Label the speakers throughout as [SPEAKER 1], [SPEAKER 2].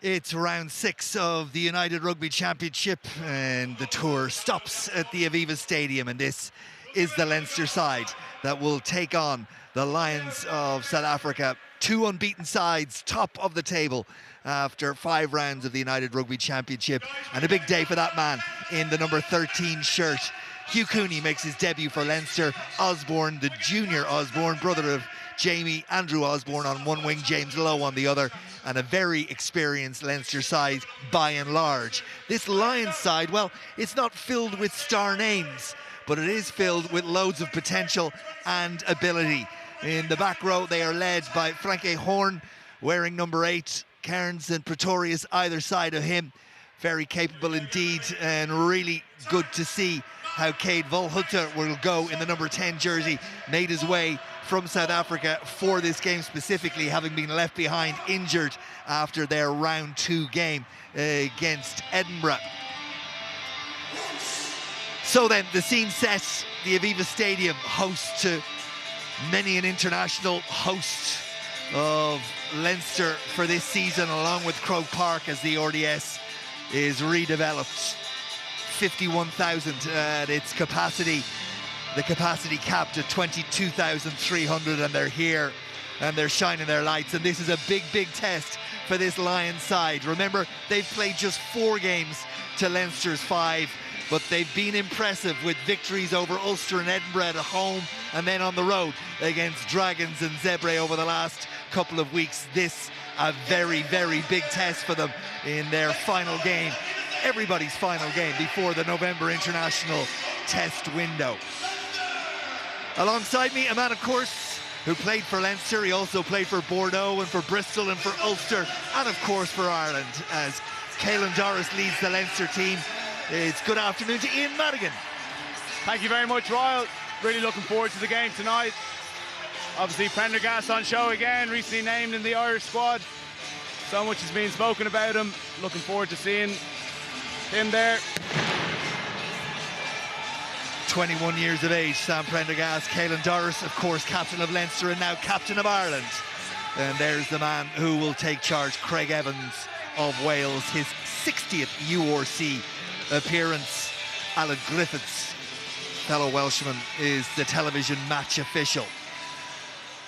[SPEAKER 1] It's round 6 of the United Rugby Championship, and the tour stops at the Aviva Stadium, and this is the Leinster side that will take on the Lions of South Africa. 2 unbeaten sides, top of the table after 5 rounds of the United Rugby Championship, and a big day for that man in the number 13 shirt. Hugh Cooney makes his debut for Leinster. Osborne, the junior Osborne, brother of Jamie Andrew Osborne on one wing, James Lowe on the other, and a very experienced Leinster side by and large. This Lions side, well, it's not filled with star names, but it is filled with loads of potential and ability. In the back row, they are led by Frankie Horn, wearing number 8, Cairns and Pretorius either side of him. Very capable indeed, and really good to see how Cade Volhutter will go in the number 10 jersey. Made his way from South Africa for this game specifically, having been left behind injured after their round 2 game against Edinburgh. So then, the scene set, the Aviva Stadium, host to many an international, host of Leinster for this season, along with Croke Park as the RDS is redeveloped. 51,000 at its capacity, the capacity capped at 22,300, and they're here and they're shining their lights, and this is a big test for this Lions side. Remember, they've played just 4 games to Leinster's 5, but they've been impressive with victories over Ulster and Edinburgh at home, and then on the road against Dragons and Zebre over the last couple of weeks. This a very big test for them in their final game, everybody's final game before the November international test window. Alongside me, a man, of course, who played for Leinster. He also played for Bordeaux and for Bristol and for Ulster, and of course for Ireland, as Caelan Doris leads the Leinster team. It's good afternoon to Ian Madigan.
[SPEAKER 2] Thank you very much, Ryle. Really looking forward to the game tonight. Obviously, Prendergast on show again, recently named in the Irish squad. So much has been spoken about him. Looking forward to seeing him there.
[SPEAKER 1] 21 years of age, Sam Prendergast. Caelan Doris, of course, captain of Leinster and now captain of Ireland. And there's the man who will take charge, Craig Evans of Wales, his 60th URC appearance. Alan Griffiths, fellow Welshman, is the television match official.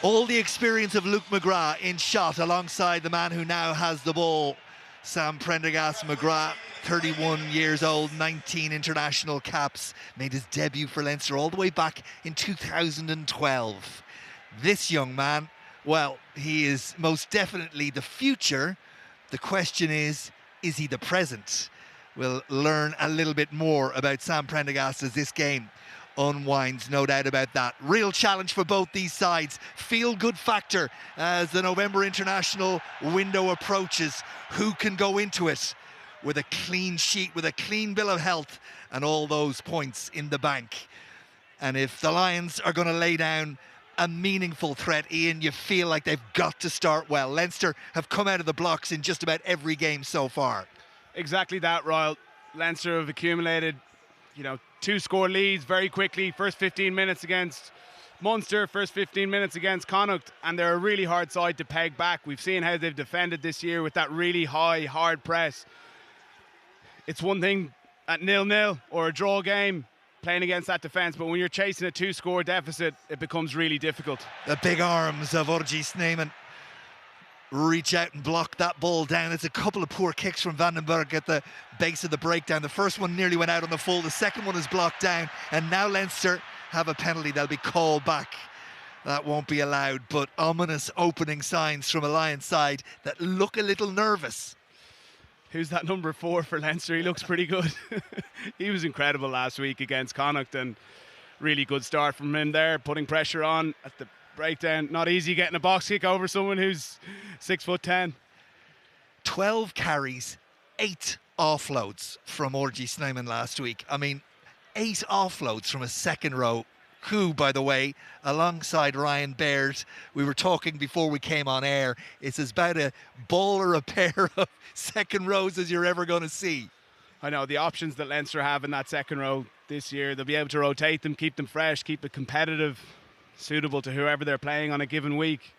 [SPEAKER 1] All the experience of Luke McGrath in shot alongside the man who now has the ball, Sam Prendergast. McGrath, 31 years old, 19 international caps, made his debut for Leinster all the way back in 2012. This young man, well, he is most definitely the future. The question is he the present? We'll learn a little bit more about Sam Prendergast as this game unwinds, no doubt about that. Real challenge for both these sides. Feel-good factor as the November international window approaches. Who can go into it with a clean sheet, with a clean bill of health, and all those points in the bank? And if the Lions are going to lay down a meaningful threat, Ian, you feel like they've got to start well. Leinster have come out of the blocks in just about every game so far. Exactly that, Ryle.
[SPEAKER 2] Leinster have accumulated, 2-score leads very quickly. First 15 minutes against Munster, first 15 minutes against Connacht, and they're a really hard side to peg back. We've seen how they've defended this year with that really high, hard press. It's one thing at 0-0 or a draw game, playing against that defence, but when you're chasing a 2-score deficit, it becomes really difficult.
[SPEAKER 1] The big arms of Orji Sneeman reach out and block that ball down. It's a couple of poor kicks from Vandenberg at the base of the breakdown. The first one nearly went out on the full. The second one is blocked down, and now Leinster have a penalty. They'll be called back. That won't be allowed, but ominous opening signs from a Lions side that look a little nervous.
[SPEAKER 2] Who's that number 4 for Leinster? He looks pretty good. He was incredible last week against Connacht, and really good start from him there, putting pressure on at the breakdown. Not easy getting a box kick over someone who's 6'10".
[SPEAKER 1] 12 carries, 8 offloads from Orji Sneeman last week. I mean, 8 offloads from a second row, who, by the way, alongside Ryan Baird, we were talking before we came on air, it's as about a ball or a pair of second rows as you're ever going to see.
[SPEAKER 2] I know, the options that Leinster have in that second row this year, they'll be able to rotate them, keep them fresh, keep it competitive, suitable to whoever they're playing on a given week.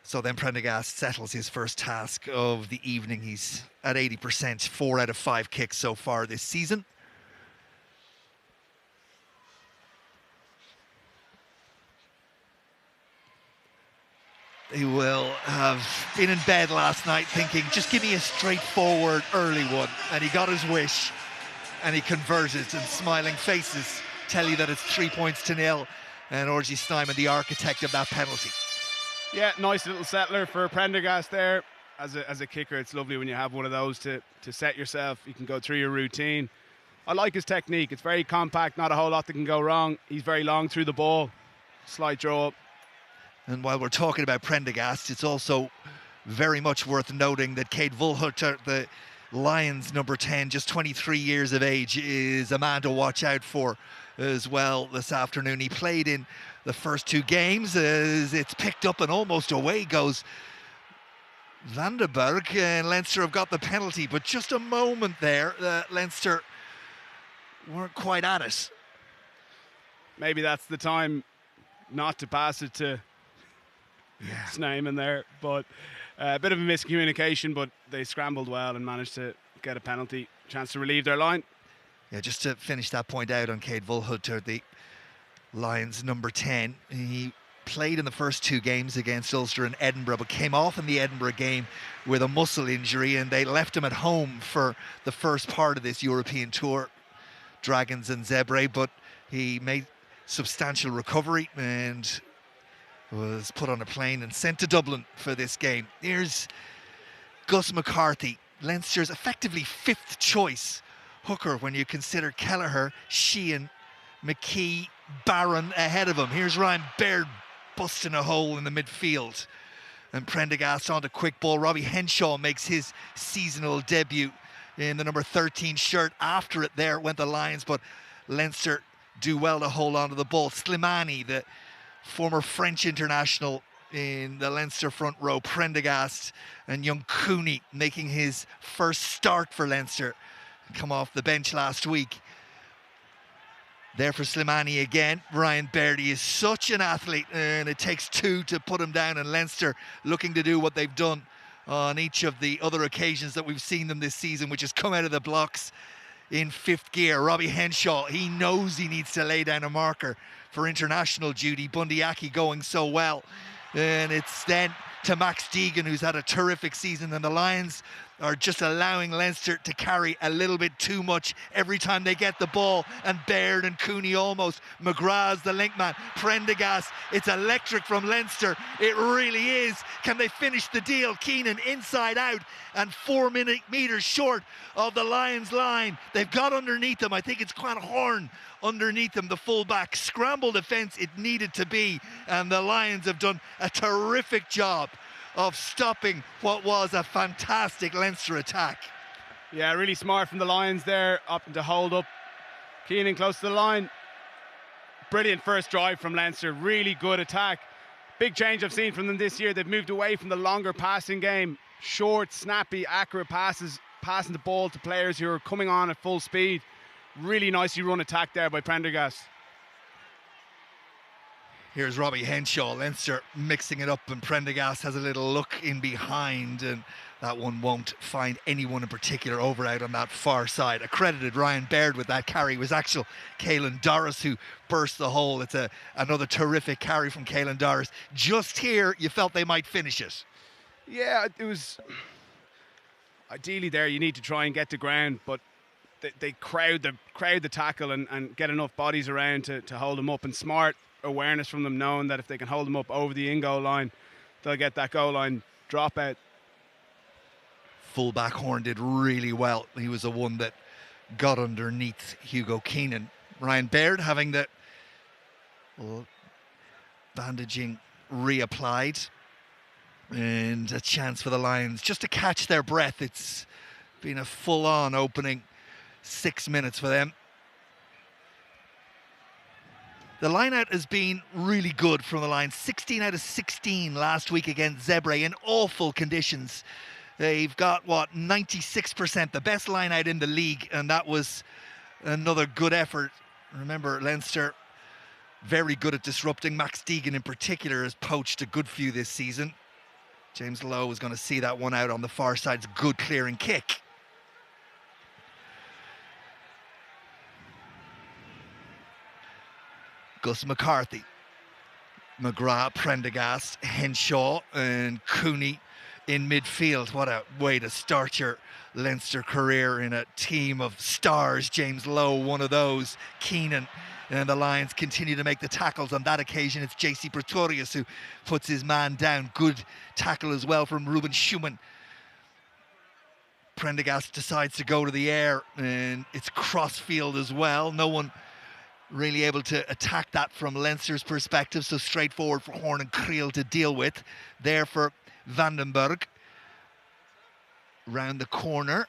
[SPEAKER 1] So then Prendergast settles his first task of the evening. He's at 80%, 4 out of 5 kicks so far this season. He will have been in bed last night thinking, just give me a straightforward early one. And he got his wish, and he converted, and smiling faces tell you that it's 3-0. And RG Snyman, the architect of that penalty.
[SPEAKER 2] Yeah, nice little settler for Prendergast there. As a kicker, it's lovely when you have one of those to set yourself. You can go through your routine. I like his technique. It's very compact, not a whole lot that can go wrong. He's very long through the ball. Slight draw up.
[SPEAKER 1] And while we're talking about Prendergast, it's also very much worth noting that Cade Vulhutter, the Lions number 10, just 23 years of age, is a man to watch out for as well this afternoon. He played in the first 2 games as it's picked up and almost away goes Vandenberg, and Leinster have got the penalty, but just a moment there, Leinster weren't quite at it.
[SPEAKER 2] Maybe that's the time not to pass it to Snyman there, but a bit of a miscommunication, but they scrambled well and managed to get a penalty, chance to relieve their line.
[SPEAKER 1] Yeah, just to finish that point out on Cade Vulhutter, the Lions number 10, he played in the first 2 games against Ulster and Edinburgh, but came off in the Edinburgh game with a muscle injury, and they left him at home for the first part of this European tour, Dragons and Zebre, but he made substantial recovery and was put on a plane and sent to Dublin for this game. Here's Gus McCarthy, Leinster's effectively 5th choice hooker when you consider Kelleher, Sheehan, McKee, Barron ahead of him. Here's Ryan Baird busting a hole in the midfield. And Prendergast on to quick ball. Robbie Henshaw makes his seasonal debut in the number 13 shirt. After it there went the Lions, but Leinster do well to hold on to the ball. Slimani, the former French international in the Leinster front row. Prendergast and young Cooney making his first start for Leinster. Come off the bench last week. There for Slimani again. Ryan Bairdy is such an athlete, and it takes 2 to put him down, and Leinster looking to do what they've done on each of the other occasions that we've seen them this season, which has come out of the blocks in 5th gear. Robbie Henshaw, he knows he needs to lay down a marker for international duty. Bundyaki going so well. And it's then to Max Deegan, who's had a terrific season, and the Lions are just allowing Leinster to carry a little bit too much every time they get the ball, and Baird and Cooney almost. McGrath's the link man. Prendergast, it's electric from Leinster. It really is. Can they finish the deal? Keenan inside out and 4 meters short of the Lions line. They've got underneath them. I think it's Quan Horn underneath them, the fullback. Scramble defence it needed to be, and the Lions have done a terrific job of stopping what was a fantastic Leinster attack.
[SPEAKER 2] Yeah, really smart from the Lions there, up to hold up. Keenan close to the line. Brilliant first drive from Leinster, really good attack. Big change I've seen from them this year. They've moved away from the longer passing game. Short, snappy, accurate passes, passing the ball to players who are coming on at full speed. Really nicely run attack there by Prendergast.
[SPEAKER 1] Here's Robbie Henshaw, Leinster mixing it up, and Prendergast has a little look in behind, and that one won't find anyone in particular over out on that far side. Accredited Ryan Baird with that carry was actual Caelan Doris who burst the hole. It's another terrific carry from Caelan Doris. Just here, you felt they might finish it.
[SPEAKER 2] Yeah, it was... Ideally there, you need to try and get to ground, but they crowd the tackle and get enough bodies around to hold them up, and smart awareness from them, knowing that if they can hold them up over the in-goal line, they'll get that goal line drop out.
[SPEAKER 1] Fullback Horn did really well. He was the one that got underneath Hugo Keenan. Ryan Baird having the bandaging reapplied, and a chance for the Lions just to catch their breath. It's been a full-on opening 6 minutes for them. The line-out has been really good from the Lions. 16 out of 16 last week against Zebre in awful conditions. They've got, 96%, the best line-out in the league, and that was another good effort. Remember, Leinster, very good at disrupting. Max Deegan in particular has poached a good few this season. James Lowe is going to see that one out on the far side. It's a good clearing kick. Gus McCarthy, McGrath, Prendergast, Henshaw and Cooney in midfield. What a way to start your Leinster career in a team of stars. James Lowe, one of those. Keenan and the Lions continue to make the tackles. On that occasion, it's JC Pretorius who puts his man down. Good tackle as well from Ruben Schumann. Prendergast decides to go to the air, and it's crossfield as well. No one really able to attack that from Leinster's perspective, so straightforward for Horn and Creel to deal with. There for Vandenberg. Round the corner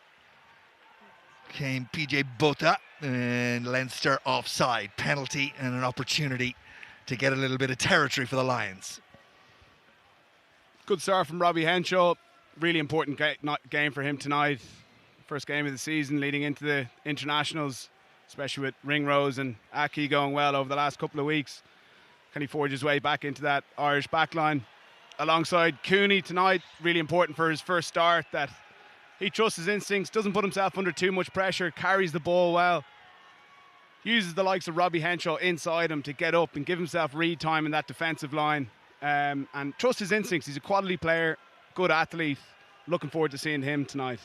[SPEAKER 1] came PJ Botha, and Leinster offside. Penalty and an opportunity to get a little bit of territory for the Lions.
[SPEAKER 2] Good start from Robbie Henshaw. Really important game for him tonight. First game of the season leading into the internationals, especially with Ringrose and Aki going well over the last couple of weeks. Can he forge his way back into that Irish backline? Alongside Cooney tonight, really important for his first start that he trusts his instincts, doesn't put himself under too much pressure, carries the ball well, uses the likes of Robbie Henshaw inside him to get up and give himself read time in that defensive line, and trust his instincts. He's a quality player, good athlete. Looking forward to seeing him tonight.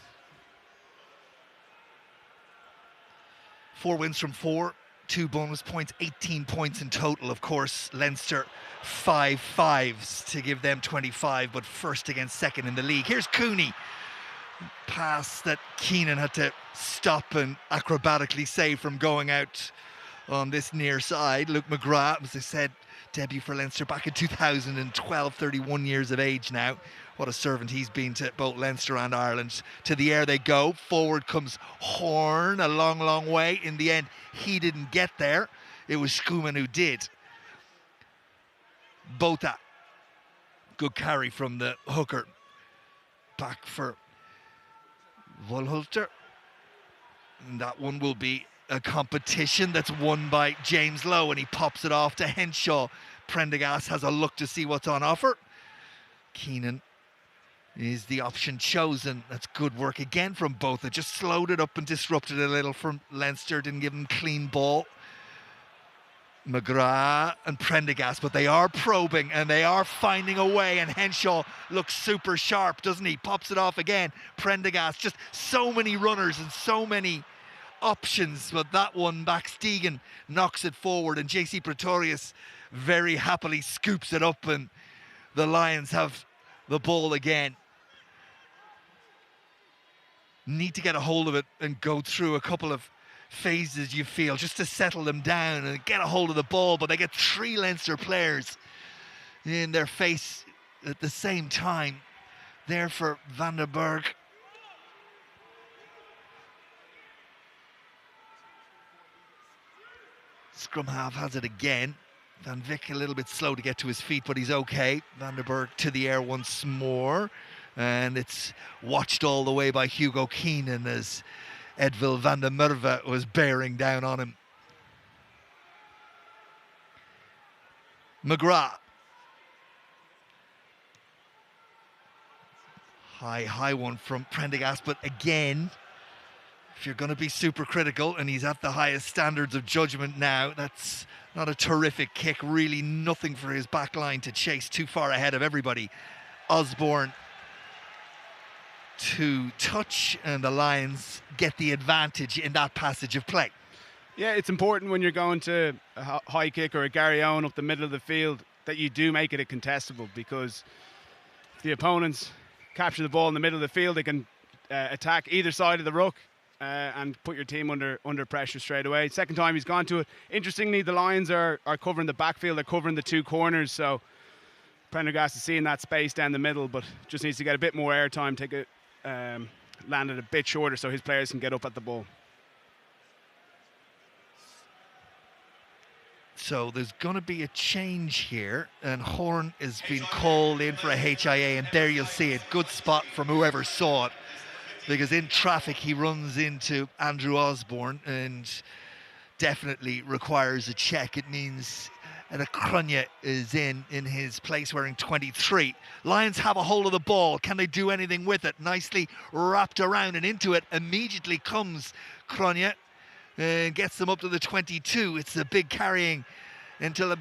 [SPEAKER 1] 4 wins from 4, 2 bonus points, 18 points in total. Of course, Leinster 5 5s to give them 25, but first against second in the league. Here's Cooney. Pass that Keenan had to stop and acrobatically save from going out on this near side. Luke McGrath, as I said, debut for Leinster back in 2012, 31 years of age now. What a servant he's been to both Leinster and Ireland. To the air they go. Forward comes Horn, a long, long way. In the end, he didn't get there. It was Schumann who did. Botha. Good carry from the hooker. Back for Volhulter. And that one will be a competition that's won by James Lowe, and he pops it off to Henshaw. Prendergast has a look to see what's on offer. Keenan is the option chosen. That's good work again from both. It just slowed it up and disrupted a little from Leinster. Didn't give them clean ball. McGrath and Prendergast, but they are probing and they are finding a way, and Henshaw looks super sharp, doesn't he? Pops it off again. Prendergast, just so many runners and so many options, but that one back Stegen knocks it forward, and JC Pretorius very happily scoops it up, and the Lions have the ball again. Need to get a hold of it and go through a couple of phases, you feel, just to settle them down and get a hold of the ball, but they get 3 Leinster players in their face at the same time. There for Vandenberg. Scrum half has it again. Van Vick a little bit slow to get to his feet, but he's okay. Vandenberg to the air once more. And it's watched all the way by Hugo Keenan as Edville van der Merwe was bearing down on him. McGrath. High one from Prendergast, but again, if you're going to be super critical, and he's at the highest standards of judgment now, that's not a terrific kick. Really nothing for his back line to chase, too far ahead of everybody. Osborne to touch, and the Lions get the advantage in that passage of play.
[SPEAKER 2] Yeah, it's important when you're going to a high kick or a Gary Owen up the middle of the field that you do make it a contestable, because if the opponents capture the ball in the middle of the field, they can attack either side of the ruck and put your team under pressure straight away. Second time he's gone to it. Interestingly, the Lions are covering the backfield, they're covering the 2 corners, so Prendergast is seeing that space down the middle, but just needs to get a bit more airtime, land it a bit shorter so his players can get up at the ball.
[SPEAKER 1] So there's going to be a change here, and Horn is being called in for a HIA, and there you'll see it. Good spot from whoever saw it, because in traffic he runs into Andrew Osborne and definitely requires a check. It means And Cronje is in his place wearing 23. Lions have a hold of the ball. Can they do anything with it? Nicely wrapped around and into it. Immediately comes Cronje and gets them up to the 22. It's a big carrying until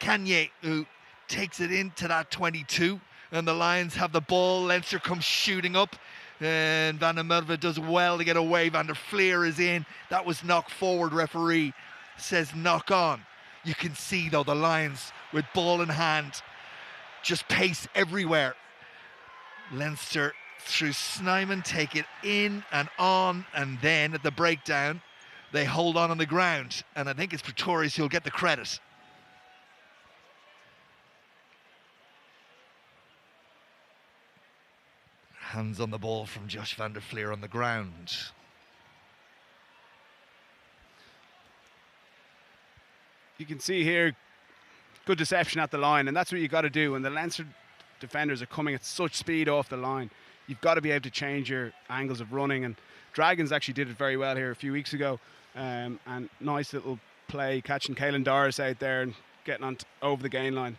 [SPEAKER 1] Kanye, who takes it into that 22. And the Lions have the ball. Leinster comes shooting up. And Van der Merwe does well to get away. Van der Fleer is in. That was knock forward. Referee says knock on. You can see, though, the Lions with ball in hand, just pace everywhere. Leinster through Snyman take it in and on, and then at the breakdown, they hold on the ground. And I think it's Pretorius who'll get the credit. Hands on the ball from Josh Van der Fleer on the ground.
[SPEAKER 2] You can see here, good deception at the line, and that's what you got to do. When the Leinster defenders are coming at such speed off the line, you've got to be able to change your angles of running. And Dragons actually did it very well here a few weeks ago. And nice little play, catching Caelan Doris out there and getting on over the gain line.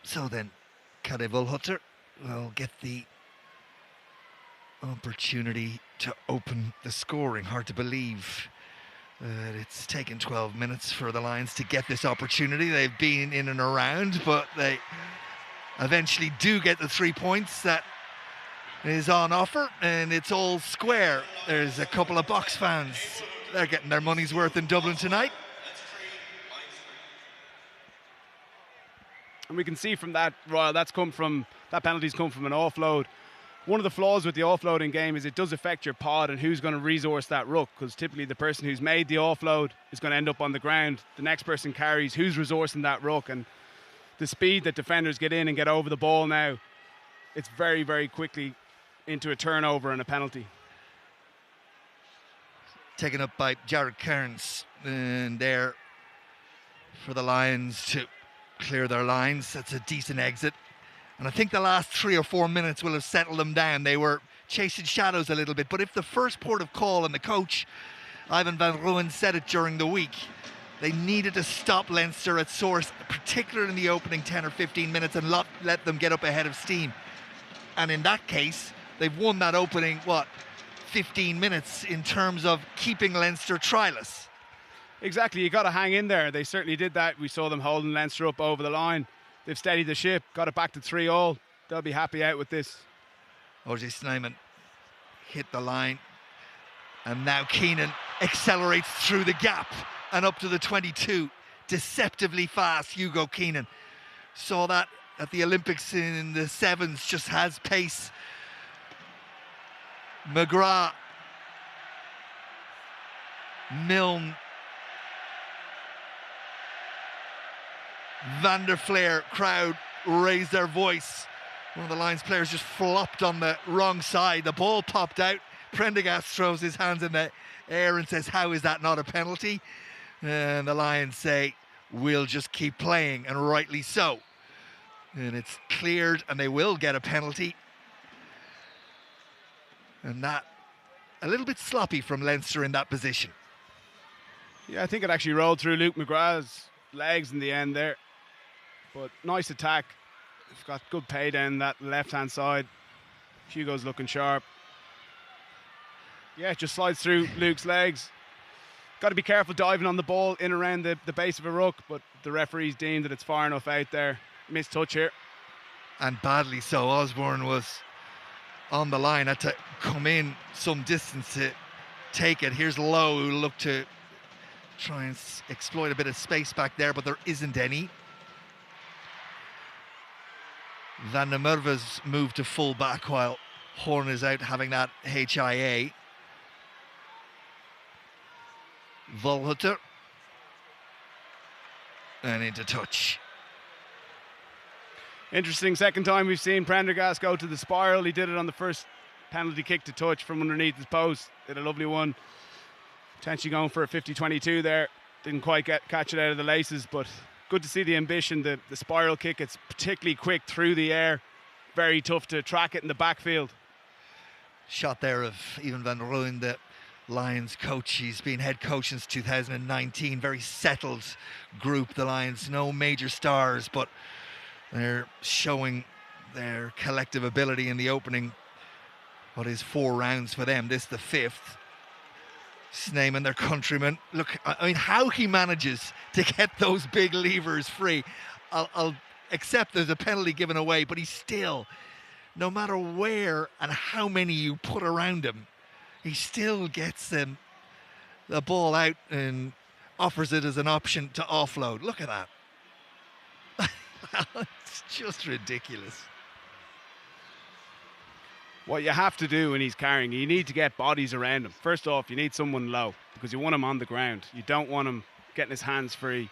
[SPEAKER 1] So then, Kade Volhutter will get the opportunity to open the scoring. Hard to believe that it's taken 12 minutes for the Lions to get this opportunity. They've been in and around, but they eventually do get the 3 points that is on offer, and it's all square. There's a couple of box fans. They're getting their money's worth in Dublin tonight.
[SPEAKER 2] And we can see from that, Royal, that penalty's come from an offload. One of the flaws with the offloading game is it does affect your pod and who's going to resource that ruck, because typically the person who's made the offload is going to end up on the ground. The next person carries who's resourcing that ruck, and the speed that defenders get in and get over the ball now, it's very, very quickly into a turnover and a penalty.
[SPEAKER 1] Taken up by Jared Kearns, and there for the Lions to clear their lines. That's a decent exit. And I think the last 3 or 4 minutes will have settled them down. They were chasing shadows a little bit. But if the first port of call, and the coach, Ivan van Rooyen, said it during the week, they needed to stop Leinster at source, particularly in the opening 10 or 15 minutes, and let them get up ahead of steam. And in that case, they've won that opening, 15 minutes in terms of keeping Leinster tryless.
[SPEAKER 2] Exactly, you got to hang in there. They certainly did that. We saw them holding Leinster up over the line. They've steadied the ship, got it back to 3-3. They'll be happy out with this.
[SPEAKER 1] O.J. Snyman hit the line, and now Keenan accelerates through the gap and up to the 22. Deceptively fast, Hugo Keenan. Saw that at the Olympics in the sevens, just has pace. McGrath, Milne, Van der Fleer, crowd raised their voice. One of the Lions players just flopped on the wrong side. The ball popped out. Prendergast throws his hands in the air and says, how is that not a penalty? And the Lions say, we'll just keep playing, and rightly so. And it's cleared, and they will get a penalty. And that, a little bit sloppy from Leinster in that position.
[SPEAKER 2] Yeah, I think it actually rolled through Luke McGrath's legs in the end there. But nice attack. We've got good pay down that left-hand side. Hugo's looking sharp. Yeah, it just slides through Luke's legs. Got to be careful diving on the ball in around the base of a ruck, but the referee's deemed that it's far enough out there. Missed touch here.
[SPEAKER 1] And badly so. Osborne was on the line, had to come in some distance to take it. Here's Lowe, who looked to try and exploit a bit of space back there, but there isn't any. Van der Merwe's moved to full back while Horn is out having that HIA. Volhutter. And into touch.
[SPEAKER 2] Interesting second time we've seen Prendergast go to the spiral. He did it on the first penalty kick to touch from underneath his post. Did a lovely one. Potentially going for a 50-22 there. Didn't quite catch it out of the laces, but good to see the ambition. The spiral kick, it's particularly quick through the air. Very tough to track it in the backfield.
[SPEAKER 1] shot there of Ivan van Rooyen, the Lions coach. He's been head coach since 2019. Very settled group, the Lions. No major stars, but they're showing their collective ability in the opening. What is 4 rounds for them? This the 5th. Just naming their countrymen. Look, I mean, how he manages to get those big levers free. I'll accept there's a penalty given away, but he's still, no matter where and how many you put around him, he still gets the ball out and offers it as an option to offload. Look at that. It's just ridiculous.
[SPEAKER 2] What you have to do when he's carrying, you need to get bodies around him. First off, you need someone low because you want him on the ground. You don't want him getting his hands free.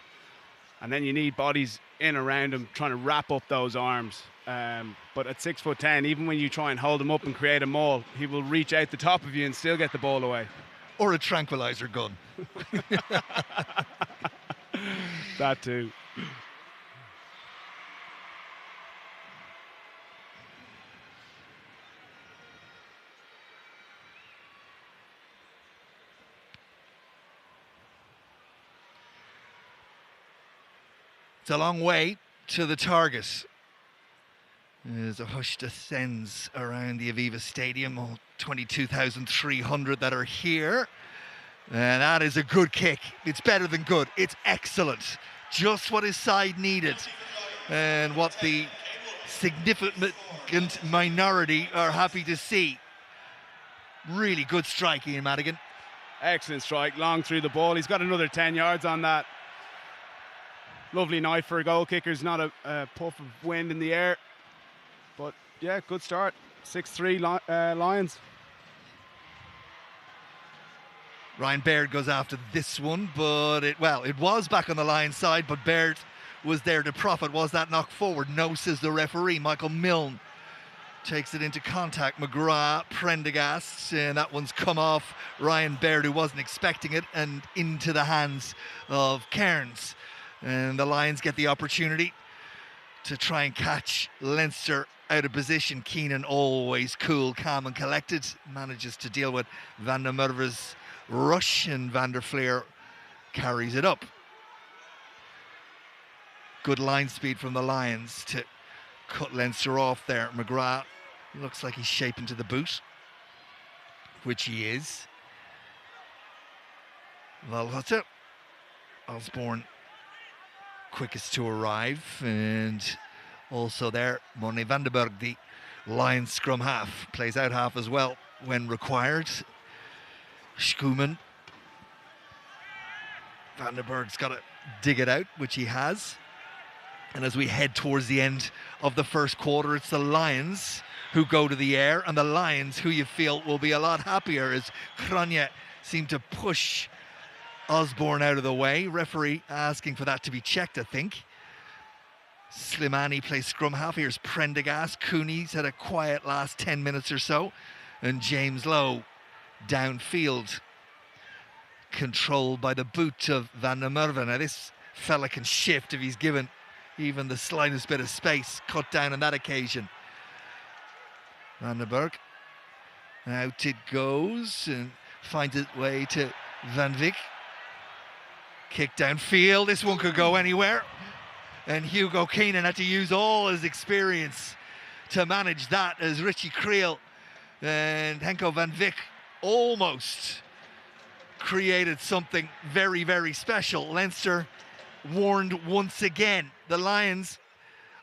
[SPEAKER 2] And then you need bodies in around him trying to wrap up those arms. But at 6'10", even when you try and hold him up and create a maul, he will reach out the top of you and still get the ball away.
[SPEAKER 1] Or a tranquilizer gun.
[SPEAKER 2] That too.
[SPEAKER 1] It's a long way to the target. As a hush descends around the Aviva Stadium, all 22,300 that are here. And that is a good kick. It's better than good. It's excellent. Just what his side needed. And what the significant minority are happy to see. Really good strike, Ian Madigan.
[SPEAKER 2] Excellent strike, long through the ball. He's got another 10 yards on that. Lovely night for a goal kicker. It's not a puff of wind in the air. But yeah, good start. 6-3 Lions.
[SPEAKER 1] Ryan Baird goes after this one, but it was back on the Lions side, but Baird was there to profit. Was that knocked forward? No, says the referee. Michael Milne takes it into contact. McGrath, Prendergast, and that one's come off Ryan Baird, who wasn't expecting it, and into the hands of Cairns. And the Lions get the opportunity to try and catch Leinster out of position. Keenan, always cool, calm and collected, manages to deal with Van der Merwe's rush, and Van der Fleer carries it up. Good line speed from the Lions to cut Leinster off there. McGrath looks like he's shaping to the boot, which he is. Valhotte, Osborne quickest to arrive, and also there Mone Vandenberg, the Lions scrum half, plays out half as well when required. Schoeman, Vandenberg's got to dig it out, which he has. And as we head towards the end of the first quarter, it's the Lions who go to the air, and the Lions who you feel will be a lot happier as Cronje seem to push Osborne out of the way. Referee asking for that to be checked, I think. Slimani plays scrum half. Here's Prendergast. Cooney's had a quiet last 10 minutes or so. And James Lowe downfield, controlled by the boot of Van der Merwe. Now this fella can shift if he's given even the slightest bit of space. Cut down on that occasion. Vandenberg. Out it goes and finds its way to Van Wyk. Kick downfield. This one could go anywhere. And Hugo Keenan had to use all his experience to manage that, as Richie Creel and Henko Van Wyk almost created something very, very special. Leinster warned once again. The Lions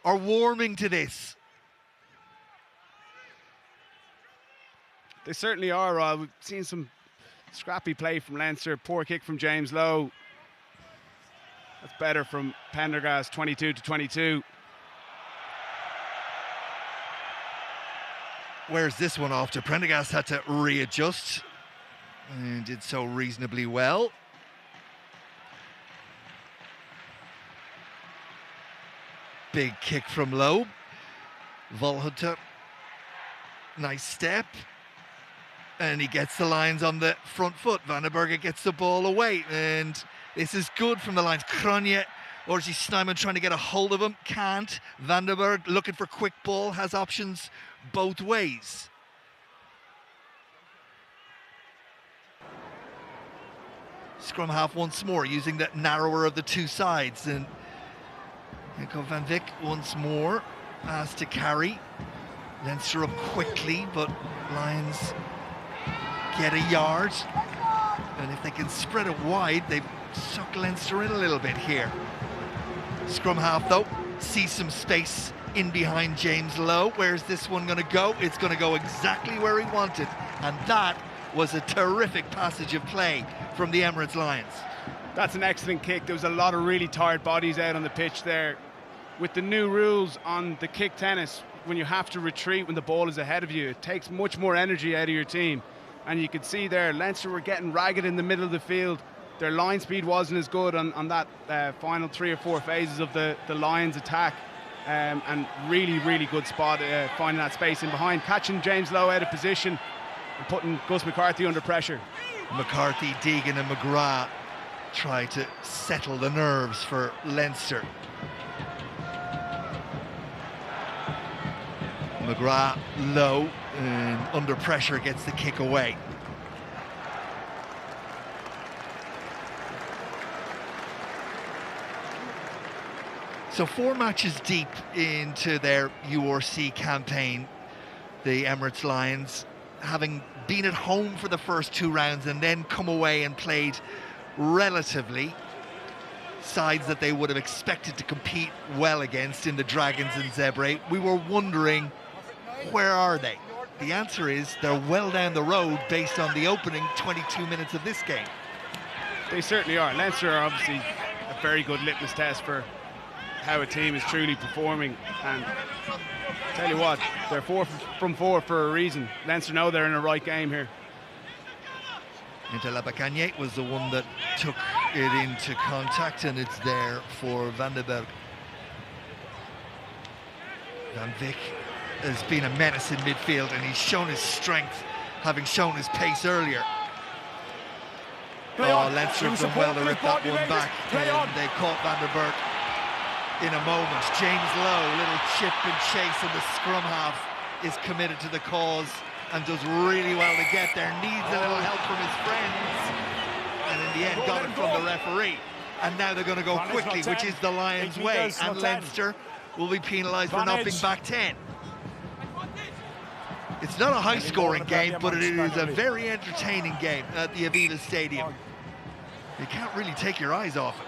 [SPEAKER 1] are warming to this.
[SPEAKER 2] They certainly are. We've seen some scrappy play from Leinster. Poor kick from James Lowe. That's better from Prendergast, 22-22.
[SPEAKER 1] Where's this one off to? Prendergast had to readjust and did so reasonably well. Big kick from Lowe. Valhotte, nice step. And he gets the Lions on the front foot. Vandenberg gets the ball away, and this is good from the Lions. Cronje, Orji Snyman trying to get a hold of him, can't. Vandenberg looking for quick ball, has options both ways. Scrum half once more, using the narrower of the two sides. And here comes Van Vick once more, asked to carry. Leinster up quickly, but Lions get a yard. And if they can spread it wide, they've sucked Leinster in a little bit here. Scrum half, though, sees some space in behind James Lowe. Where's this one going to go? It's going to go exactly where he wanted. And that was a terrific passage of play from the Emirates Lions.
[SPEAKER 2] That's an excellent kick. There was a lot of really tired bodies out on the pitch there. With the new rules on the kick tennis, when you have to retreat when the ball is ahead of you, it takes much more energy out of your team. And you could see there, Leinster were getting ragged in the middle of the field. Their line speed wasn't as good on that final 3 or 4 phases of the Lions attack. And really good spot finding that space in behind, catching James Lowe out of position and putting Gus McCarthy under pressure.
[SPEAKER 1] McCarthy, Deegan and McGrath try to settle the nerves for Leinster. McGrath low and under pressure gets the kick away. So 4 matches deep into their URC campaign, the Emirates Lions, having been at home for the first 2 rounds and then come away and played relatively sides that they would have expected to compete well against in the Dragons and Zebre. We were wondering, where are they? The answer is they're well down the road based on the opening 22 minutes of this game.
[SPEAKER 2] They certainly are. Leinster are obviously a very good litmus test for how a team is truly performing, and tell you what, they're 4 from 4 for a reason. Leinster know they're in the right game here.
[SPEAKER 1] Interlapacagné was the one that took it into contact, and it's there for Van den Berg. Van Vick has been a menace in midfield, and he's shown his strength, having shown his pace earlier. Leinster have done well to rip that one back, and they caught Van den Berg in a moment. James Lowe, little chip and chase, and the scrum half is committed to the cause and does really well to get there. Needs a little help from his friends, and in the end got it from the referee. And now they're going to go quickly, which is the Lions' way, and Leinster will be penalised for not being back 10. It's not a high-scoring game, but it is a very entertaining game at the Aviva Stadium. You can't really take your eyes off it.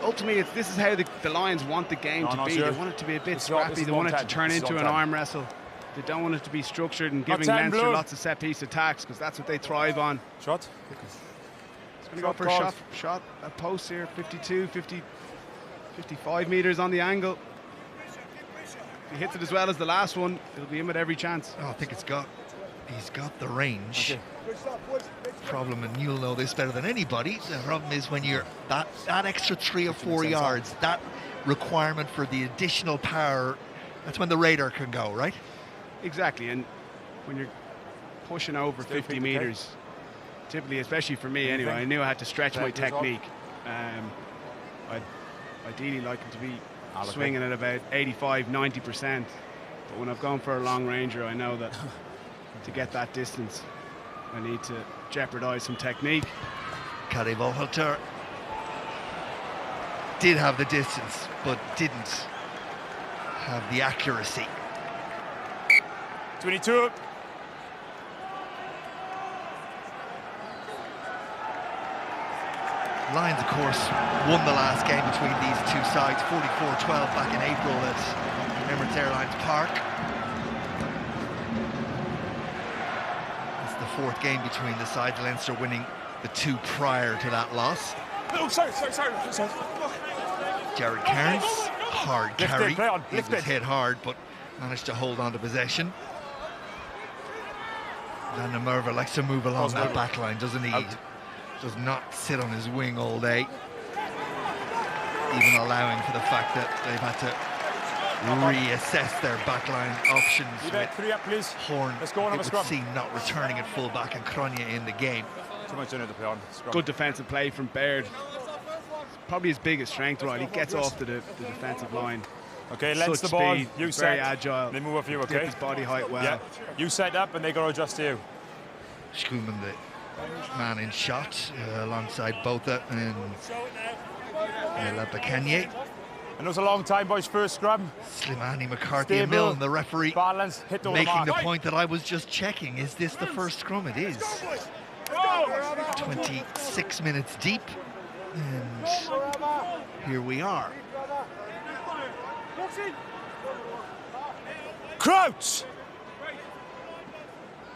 [SPEAKER 2] Ultimately, this is how the Lions want the game to be. They want it to be a bit scrappy. They want it to turn into an arm wrestle. They don't want it to be structured and giving Leinster lots of set-piece attacks, because that's what they thrive on.
[SPEAKER 3] Shot.
[SPEAKER 2] It's going to go for a shot at post here. 52, 50, 55 metres on the angle. If he hits it as well as the last one, it'll be in with every chance.
[SPEAKER 1] Oh, I think he's got the range. Problem, and you'll know this better than anybody, the problem is when you're that extra 3 or 4 yards, that requirement for the additional power, that's when the radar can go, right?
[SPEAKER 2] Exactly, and when you're pushing over 50 metres, typically, especially for me anyway, I knew I had to stretch my technique. I'd ideally like him to be swinging at about 85-90%, but when I've gone for a long ranger, I know that to get that distance I need to jeopardise some technique.
[SPEAKER 1] Kari Volhalter did have the distance, but didn't have the accuracy.
[SPEAKER 3] 22.
[SPEAKER 1] Lions, of course, won the last game between these two sides, 44-12 back in April at Emirates Airlines Park. It's the 4th game between the sides, Leinster winning the 2 prior to that loss.
[SPEAKER 3] Oh, sorry.
[SPEAKER 1] Jared Cairns, hard carry. He was
[SPEAKER 3] Lift
[SPEAKER 1] hit hard, but managed to hold on to possession. Van der Merwe likes to move along that back line, doesn't he? Does not sit on his wing all day, even allowing for the fact that they've had to reassess their backline options with Horn, it would seem, not returning at full-back, and Cronje in the game.
[SPEAKER 2] Good defensive play from Baird. Probably his biggest strength, right? He gets off to the defensive line.
[SPEAKER 3] Okay, Lens the ball, you set.
[SPEAKER 2] Very agile.
[SPEAKER 3] They move up for you, okay?
[SPEAKER 2] His body height well.
[SPEAKER 3] Yeah. You set up and they go to adjust to you.
[SPEAKER 1] Schumann, the man in shot, alongside Botha and Lapakanye.
[SPEAKER 3] And it was a long time, boys. First scrum.
[SPEAKER 1] Slimani, McCarthy,
[SPEAKER 3] Stable,
[SPEAKER 1] and Milne, the referee,
[SPEAKER 3] balance, hit over
[SPEAKER 1] making the
[SPEAKER 3] mark.
[SPEAKER 1] point that I was just checking. Is this the first scrum? It is. 26 minutes deep, and here we are.
[SPEAKER 3] Crouch.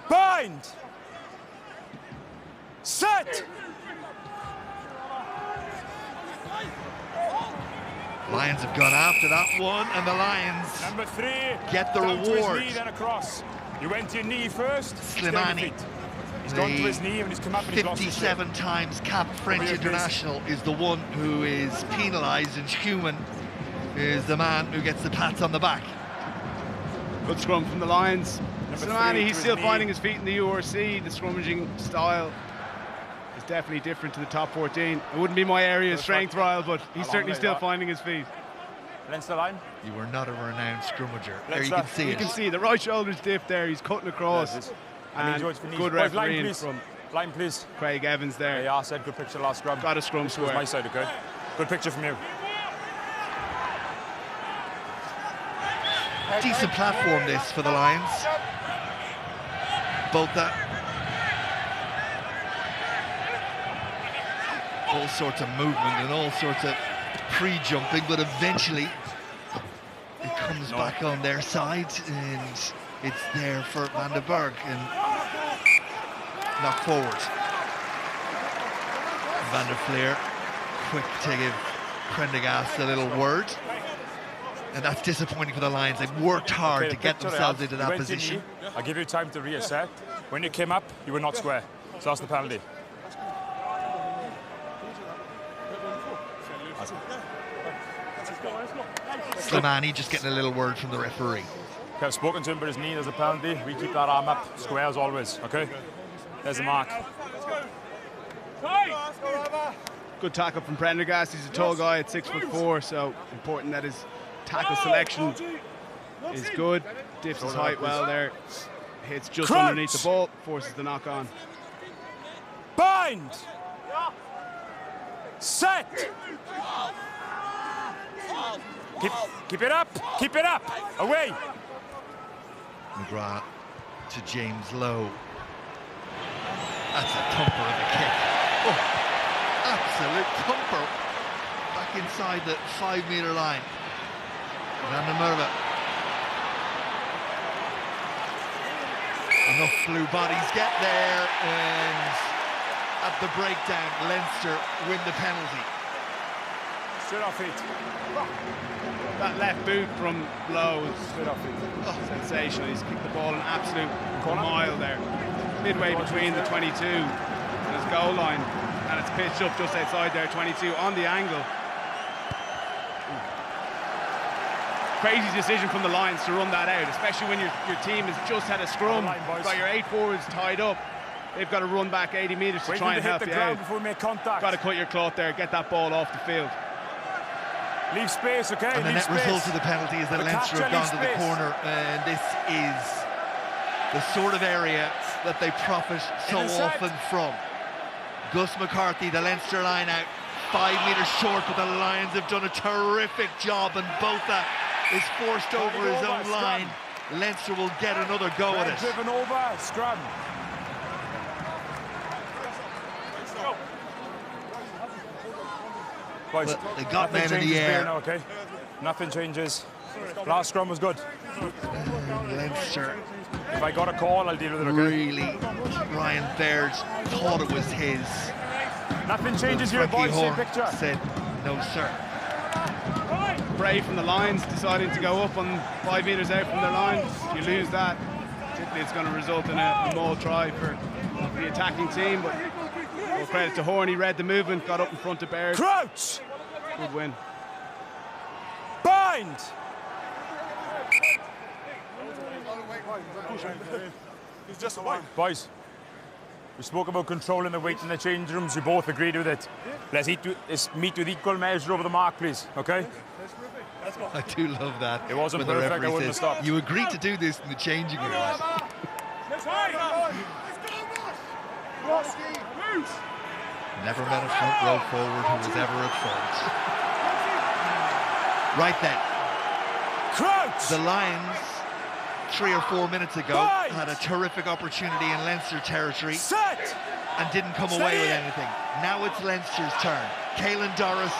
[SPEAKER 3] Bind. Set.
[SPEAKER 1] Lions have gone after that one, and the Lions
[SPEAKER 3] Number 3.
[SPEAKER 1] get the
[SPEAKER 3] down
[SPEAKER 1] reward.
[SPEAKER 3] To his knee, then across. You went to your knee first.
[SPEAKER 1] Slimani,
[SPEAKER 3] He's gone to his knee and he's come up and he's lost his
[SPEAKER 1] 57 times capped French international, is the one who is penalised, and Schumann is the man who gets the pats on the back.
[SPEAKER 2] Good scrum from the Lions.
[SPEAKER 3] Number
[SPEAKER 2] Slimani,
[SPEAKER 3] 3
[SPEAKER 2] he's
[SPEAKER 3] to
[SPEAKER 2] still
[SPEAKER 3] his
[SPEAKER 2] finding
[SPEAKER 3] knee.
[SPEAKER 2] his feet in the URC. The scrummaging style is definitely different to the top 14. It wouldn't be my area of strength, Ryle, but he's certainly still finding his feet.
[SPEAKER 3] Leinster line.
[SPEAKER 1] You were not a renowned scrummager. There
[SPEAKER 3] Let's
[SPEAKER 1] you can
[SPEAKER 3] start.
[SPEAKER 1] see
[SPEAKER 2] You
[SPEAKER 1] it.
[SPEAKER 2] can see the right shoulder's dip there. He's cutting across. And
[SPEAKER 3] George Finney.
[SPEAKER 2] good
[SPEAKER 3] Boys, line,
[SPEAKER 2] refereeing
[SPEAKER 3] please.
[SPEAKER 2] from
[SPEAKER 3] Line, please.
[SPEAKER 2] Craig Evans there.
[SPEAKER 3] Yeah, I said good picture last scrum.
[SPEAKER 2] Got a scrum
[SPEAKER 3] This was
[SPEAKER 2] square.
[SPEAKER 3] my side, okay? Good picture from you.
[SPEAKER 1] Decent platform this for the Lions. Botha. All sorts of movement and all sorts of pre-jumping, but eventually it comes back on their side, and it's there for Van den Berg, and knock forward. Van der Fleer, quick to give Prendergast a little word. And that's disappointing for the Lions. They've worked hard to get themselves into that position.
[SPEAKER 3] I'll give you time to reassert. When you came up, you were not square. So that's the penalty.
[SPEAKER 1] Slimani just getting a little word from the referee.
[SPEAKER 3] Okay, I've spoken to him about his knee. There's a penalty. We keep that arm up. Square as always, okay? There's the mark.
[SPEAKER 2] Good tackle from Prendergast. He's a tall guy at 6'4", so important that his tackle selection is good. Diffs his height well there. Hits just underneath the ball, forces the knock on.
[SPEAKER 3] Bind! Set! Keep it up! Keep it up! Away!
[SPEAKER 1] McGrath to James Lowe. That's a thumper of a kick. Oh, absolute thumper. Back inside the 5-metre line. Van der Merwe. Enough blue bodies get there, and at the breakdown, Leinster win the penalty.
[SPEAKER 3] Straight off feet.
[SPEAKER 2] That left boot from Lowe is
[SPEAKER 3] Straight off feet.
[SPEAKER 2] sensational. He's kicked the ball an absolute mile there. Midway between the 22 and his goal line, and it's pitched up just outside there, 22 on the angle. Crazy decision from the Lions to run that out, especially when your team has just had a scrum. You've got your 8 forwards tied up. They've got to run back 80 metres to try and help you out.
[SPEAKER 3] Before we make contact.
[SPEAKER 2] Got to cut your cloth there, get that ball off the field.
[SPEAKER 3] Leave space, okay?
[SPEAKER 1] And the net result of the penalty is that Leinster have gone to the corner, and this is the sort of area that they profit so often from. Gus McCarthy, the Leinster line out, 5 metres short, but the Lions have done a terrific job, and Botha is forced over his own line. Leinster will get another go at it.
[SPEAKER 3] Driven over, scrum. Boys,
[SPEAKER 1] But they got men in the air.
[SPEAKER 3] Now, okay? Nothing changes. Last scrum was good.
[SPEAKER 1] Leinster
[SPEAKER 3] If I got a call, I'll deal with it, okay?
[SPEAKER 1] really, Ryan Baird thought it was his.
[SPEAKER 3] Nothing changes here,
[SPEAKER 1] Frankie
[SPEAKER 3] boys. Same
[SPEAKER 1] Horn
[SPEAKER 3] picture.
[SPEAKER 1] said, no sir.
[SPEAKER 2] Brave from the Lions deciding to go up on 5 metres out from their line. If you lose that, typically it's going to result in a maul try for the attacking team, but all credit to Horn. He read the movement, got up in front of Baird.
[SPEAKER 3] Crouch!
[SPEAKER 2] Good win.
[SPEAKER 3] Bind! Boys, we spoke about controlling the weight in the change rooms. You both agreed with it. Let's meet with equal measure over the mark, please, okay?
[SPEAKER 1] I do love that.
[SPEAKER 3] It wasn't
[SPEAKER 1] when the
[SPEAKER 3] perfect, I
[SPEAKER 1] referee
[SPEAKER 3] wouldn't have
[SPEAKER 1] says,
[SPEAKER 3] stopped.
[SPEAKER 1] you agreed to do this in the changing room. Never met a front row forward who was ever at fault. Right then,
[SPEAKER 3] Crouch!
[SPEAKER 1] the Lions 3 or 4 minutes ago had a terrific opportunity in Leinster territory
[SPEAKER 3] Set!
[SPEAKER 1] and didn't come away with anything. Now it's Leinster's turn. Caelan Doris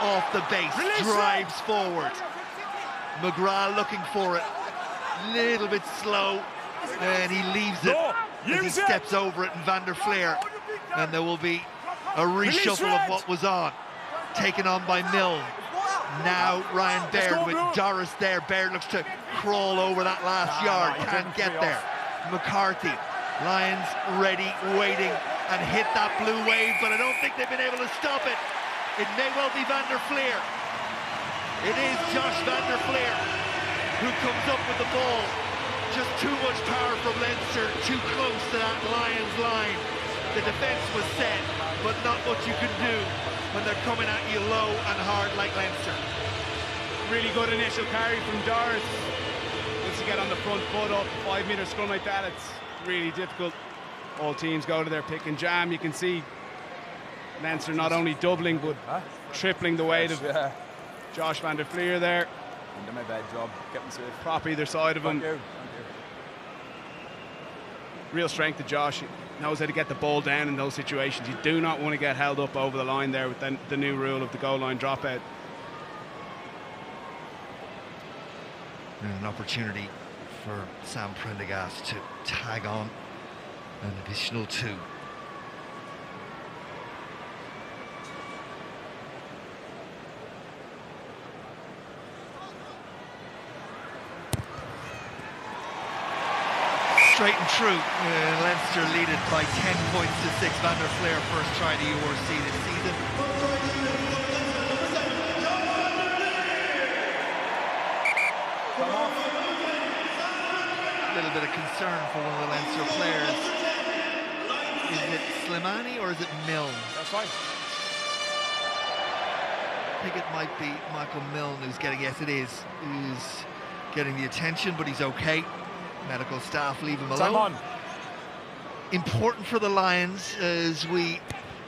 [SPEAKER 1] off the base, drives forward. McGrath looking for it, little bit slow, and he leaves it as he steps over it, and Van der Fleer, and there will be a reshuffle of what was on, taken on by Milne. Now Ryan Baird with Doris there. Baird looks to crawl over that last yard, can't get there. McCarthy, Lions ready, waiting, and hit that blue wave, but I don't think they've been able to stop it. It may well be Van der Fleer. It is Josh Van der Fleer who comes up with the ball. Just too much power from Leinster, too close to that Lions line. The defence was set, but not much you can do when they're coming at you low and hard like Leinster.
[SPEAKER 2] Really good initial carry from Doris. Once you get on the front foot up, 5 metre scrum like that, it's really difficult. All teams go to their pick and jam. You can see Leinster not only doubling but tripling the weight of Josh Van der Fleer there.
[SPEAKER 3] Did my bad job, kept him safe.
[SPEAKER 2] Prop either side of him.
[SPEAKER 3] Thank you.
[SPEAKER 2] Real strength to Josh. He knows how to get the ball down in those situations. You do not want to get held up over the line there with the new rule of the goal line dropout.
[SPEAKER 1] And an opportunity for Sam Prendergast to tag on an additional 2. Straight and true, Leinster lead it by 10 points to 6. Van der Fleer first try to URC this season. A little bit of concern for one of the Leinster players. Is it Slimani or is it Milne?
[SPEAKER 3] That's fine.
[SPEAKER 1] I think it might be Michael Milne who's getting, yes it is, who's getting the attention, but he's okay. Medical staff leave him alone.
[SPEAKER 3] Time on.
[SPEAKER 1] Important for the Lions as we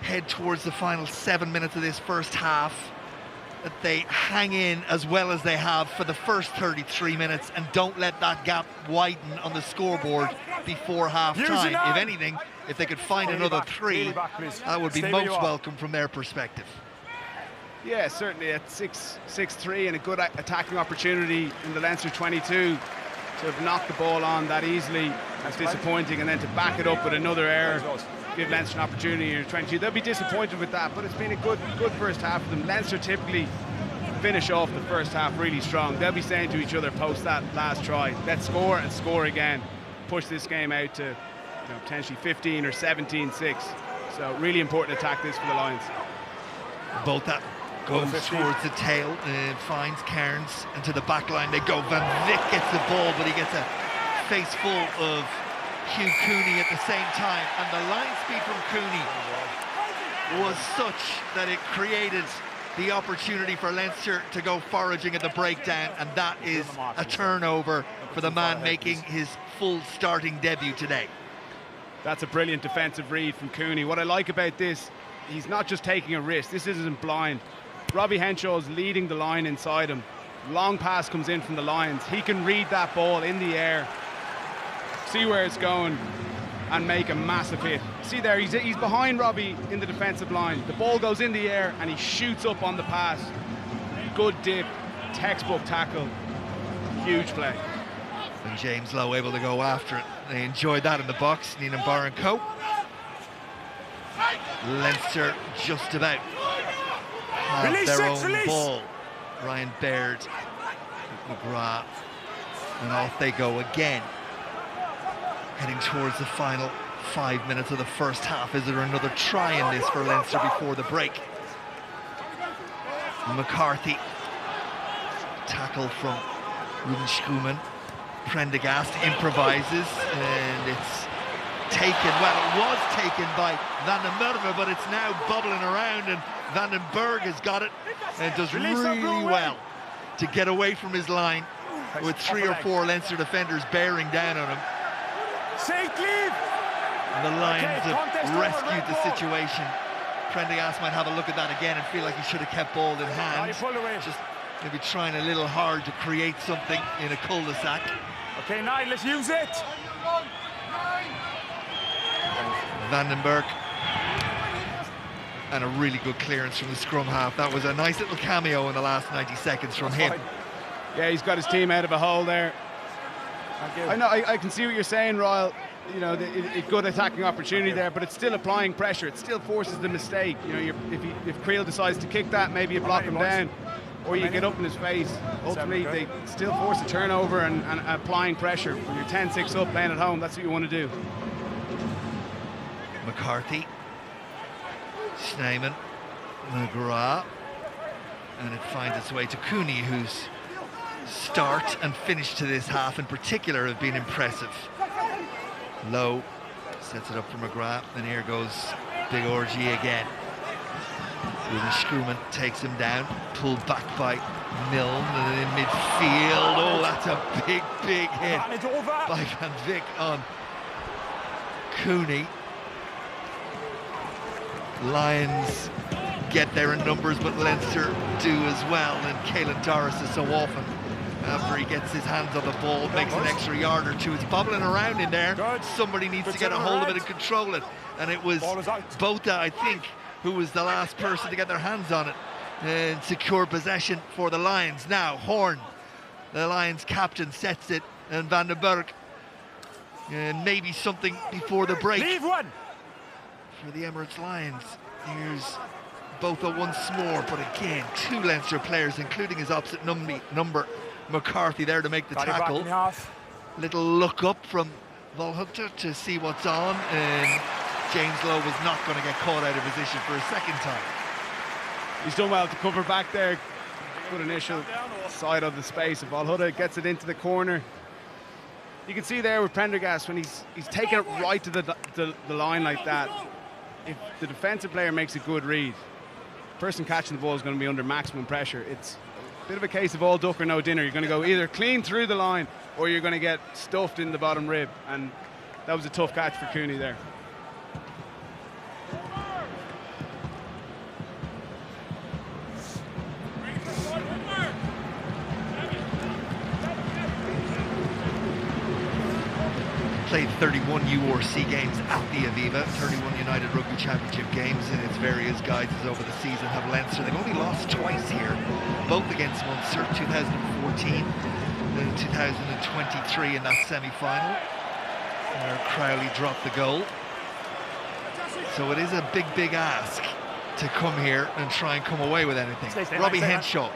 [SPEAKER 1] head towards the final 7 minutes of this first half that they hang in as well as they have for the first 33 minutes and don't let that gap widen on the scoreboard before half time. If anything, if they could find another 3, that would be most welcome from their perspective.
[SPEAKER 2] Yeah, certainly at 6-3 and a good attacking opportunity in the Leinster 22. To have knocked the ball on that easily is disappointing, and then to back it up with another error, give Leinster an opportunity in 22. They'll be disappointed with that, but it's been a good first half for them. Leinster typically finish off the first half really strong. They'll be saying to each other post that last try, let's score and score again, push this game out to potentially 15 or 17-6. So really important attack this for the Lions.
[SPEAKER 1] Both that goes towards the tail, finds Cairns, and to the back line they go. Van Vick gets the ball, but he gets a face full of Hugh Cooney at the same time, and the line speed from Cooney was such that it created the opportunity for Leinster to go foraging at the breakdown, and that is a turnover for the man making his full starting debut today.
[SPEAKER 2] That's a brilliant defensive read from Cooney. What I like about this, he's not just taking a risk. This isn't blind. Robbie Henshaw's leading the line inside him. Long pass comes in from the Lions. He can read that ball in the air, see where it's going, and make a massive hit. See there, he's behind Robbie in the defensive line. The ball goes in the air and he shoots up on the pass. Good dip, textbook tackle, huge play.
[SPEAKER 1] And James Lowe able to go after it. They enjoyed that in the box, Neenan Bar and Co. Leinster just about have their own ball. Ryan Baird, McGrath, and off they go again. Heading towards the final 5 minutes of the first half. Is there another try in this for Leinster before the break? McCarthy, tackle from Ruben Schumann. Prendergast improvises, and it's taken, well, it was taken by Van den Merwe, but it's now bubbling around, and Van den Berg has got it and does really well to get away from his line with 3 or 4 Leinster defenders bearing down on him. And the Lions have rescued the situation. Prendergast might have a look at that again and feel like he should have kept ball in hand. Just maybe trying a little hard to create something in a cul-de-sac.
[SPEAKER 3] Okay, Niall, let's use it.
[SPEAKER 1] Vandenberg. And a really good clearance from the scrum half. That was a nice little cameo in the last 90 seconds from him.
[SPEAKER 2] Yeah, he's got his team out of a hole there. I know, I can see what you're saying, Royal. You know, a good attacking opportunity there, but it's still applying pressure. It still forces the mistake. You know, if Creel decides to kick that, maybe you block him down, or you get up in his face. Ultimately, they still force a turnover and applying pressure. When you're 10-6 up playing at home, that's what you want to do.
[SPEAKER 1] McCarthy, Schneeman, McGrath, and it finds its way to Cooney, whose start and finish to this half in particular have been impressive. Low sets it up for McGrath, and here goes Big Orgy again. Ruben Scruman takes him down, pulled back by Milne, and in midfield, oh, that's a big hit by Van Vick on Cooney. Lions get there in numbers, but Leinster do as well, and Caelan Doris is so often, after he gets his hands on the ball, makes an extra yard or two. It's bobbling around in there. Somebody needs to get a hold of it and control it. And it was Botha, I think, who was the last person to get their hands on it and secure possession for the Lions. Now, Horn, the Lions captain, sets it, and Van den Berg. And maybe something before the break.
[SPEAKER 3] Leave one!
[SPEAKER 1] For the Emirates Lions. Here's Botha once more, but again, two Leinster players, including his opposite number, McCarthy, there to make the tackle. Little look up from Volhunter to see what's on, and James Lowe was not going to get caught out of position for a second time.
[SPEAKER 2] He's done well to cover back there. Good initial side of the space. If Volhunter gets it into the corner. You can see there with Prendergast when he's taking it right to the line like that. If the defensive player makes a good read, the person catching the ball is going to be under maximum pressure. It's a bit of a case of all duck or no dinner. You're going to go either clean through the line or you're going to get stuffed in the bottom rib, and that was a tough catch for Cooney there.
[SPEAKER 1] Played 31 URC games at the Aviva, 31 United Rugby Championship games in its various guises over the season have Leinster. They've only lost twice here, both against Munster, 2014 and 2023 in that semi-final, where Crowley dropped the goal. So it is a big ask to come here and try and come away with anything. Robbie Henshaw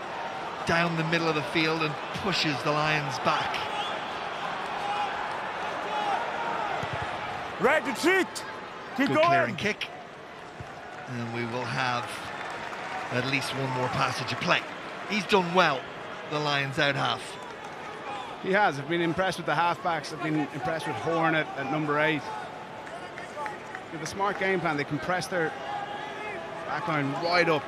[SPEAKER 1] down the middle of the field and pushes the Lions back.
[SPEAKER 3] Right, retreat. Keep
[SPEAKER 1] Good
[SPEAKER 3] going.
[SPEAKER 1] clearing kick. And we will have at least one more passage of play. He's done well, the Lions out half.
[SPEAKER 2] He has. I've been impressed with the halfbacks. I've been impressed with Horn at number 8. They have a smart game plan. They can press their backline right up.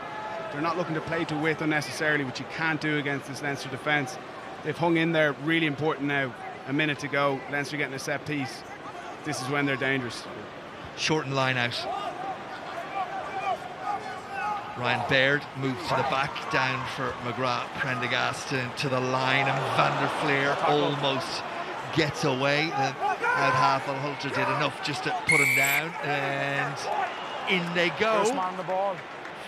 [SPEAKER 2] They're not looking to play to width unnecessarily, which you can't do against this Leinster defence. They've hung in there, really important now. A minute to go, Leinster getting a set piece. This is when they're dangerous.
[SPEAKER 1] Shorten line out. Ryan Baird moves to the back, down for McGrath. Prendergast to the line, and Van der Fleer almost gets away. The out half of Hulter did enough just to put him down, and in they go.
[SPEAKER 3] First man on the ball.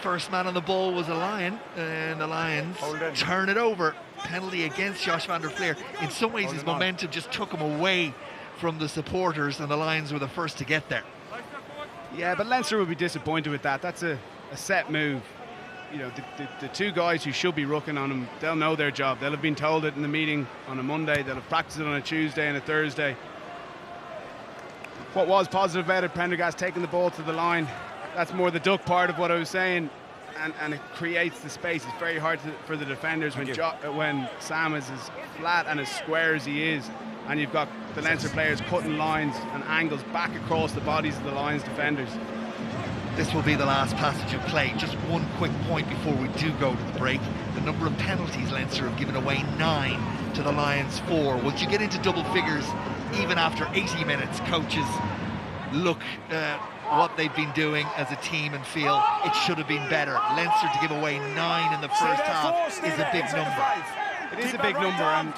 [SPEAKER 1] First man on the ball was a Lion, and the Lions turn it over. Penalty against Josh Van der Fleer. In some ways, his momentum just took him away from the supporters, and the Lions were the first to get there.
[SPEAKER 2] Yeah, but Leinster will be disappointed with that. That's a set move. You know, the two guys who should be rucking on him, they'll know their job. They'll have been told it in the meeting on a Monday. They'll have practiced it on a Tuesday and a Thursday. What was positive about it, Prendergast taking the ball to the line. That's more the duck part of what I was saying. And it creates the space. It's very hard for the defenders when Sam is as flat and as square as he is, and you've got the Leinster players cutting lines and angles back across the bodies of the Lions defenders.
[SPEAKER 1] This will be the last passage of play. Just one quick point before we do go to the break. The number of penalties Leinster have given away, 9 to the Lions 4. Once you get into double figures, even after 80 minutes, coaches look what they've been doing as a team and feel it should have been better. Leinster to give away 9 in the first half is a big number.
[SPEAKER 2] It is a big number, and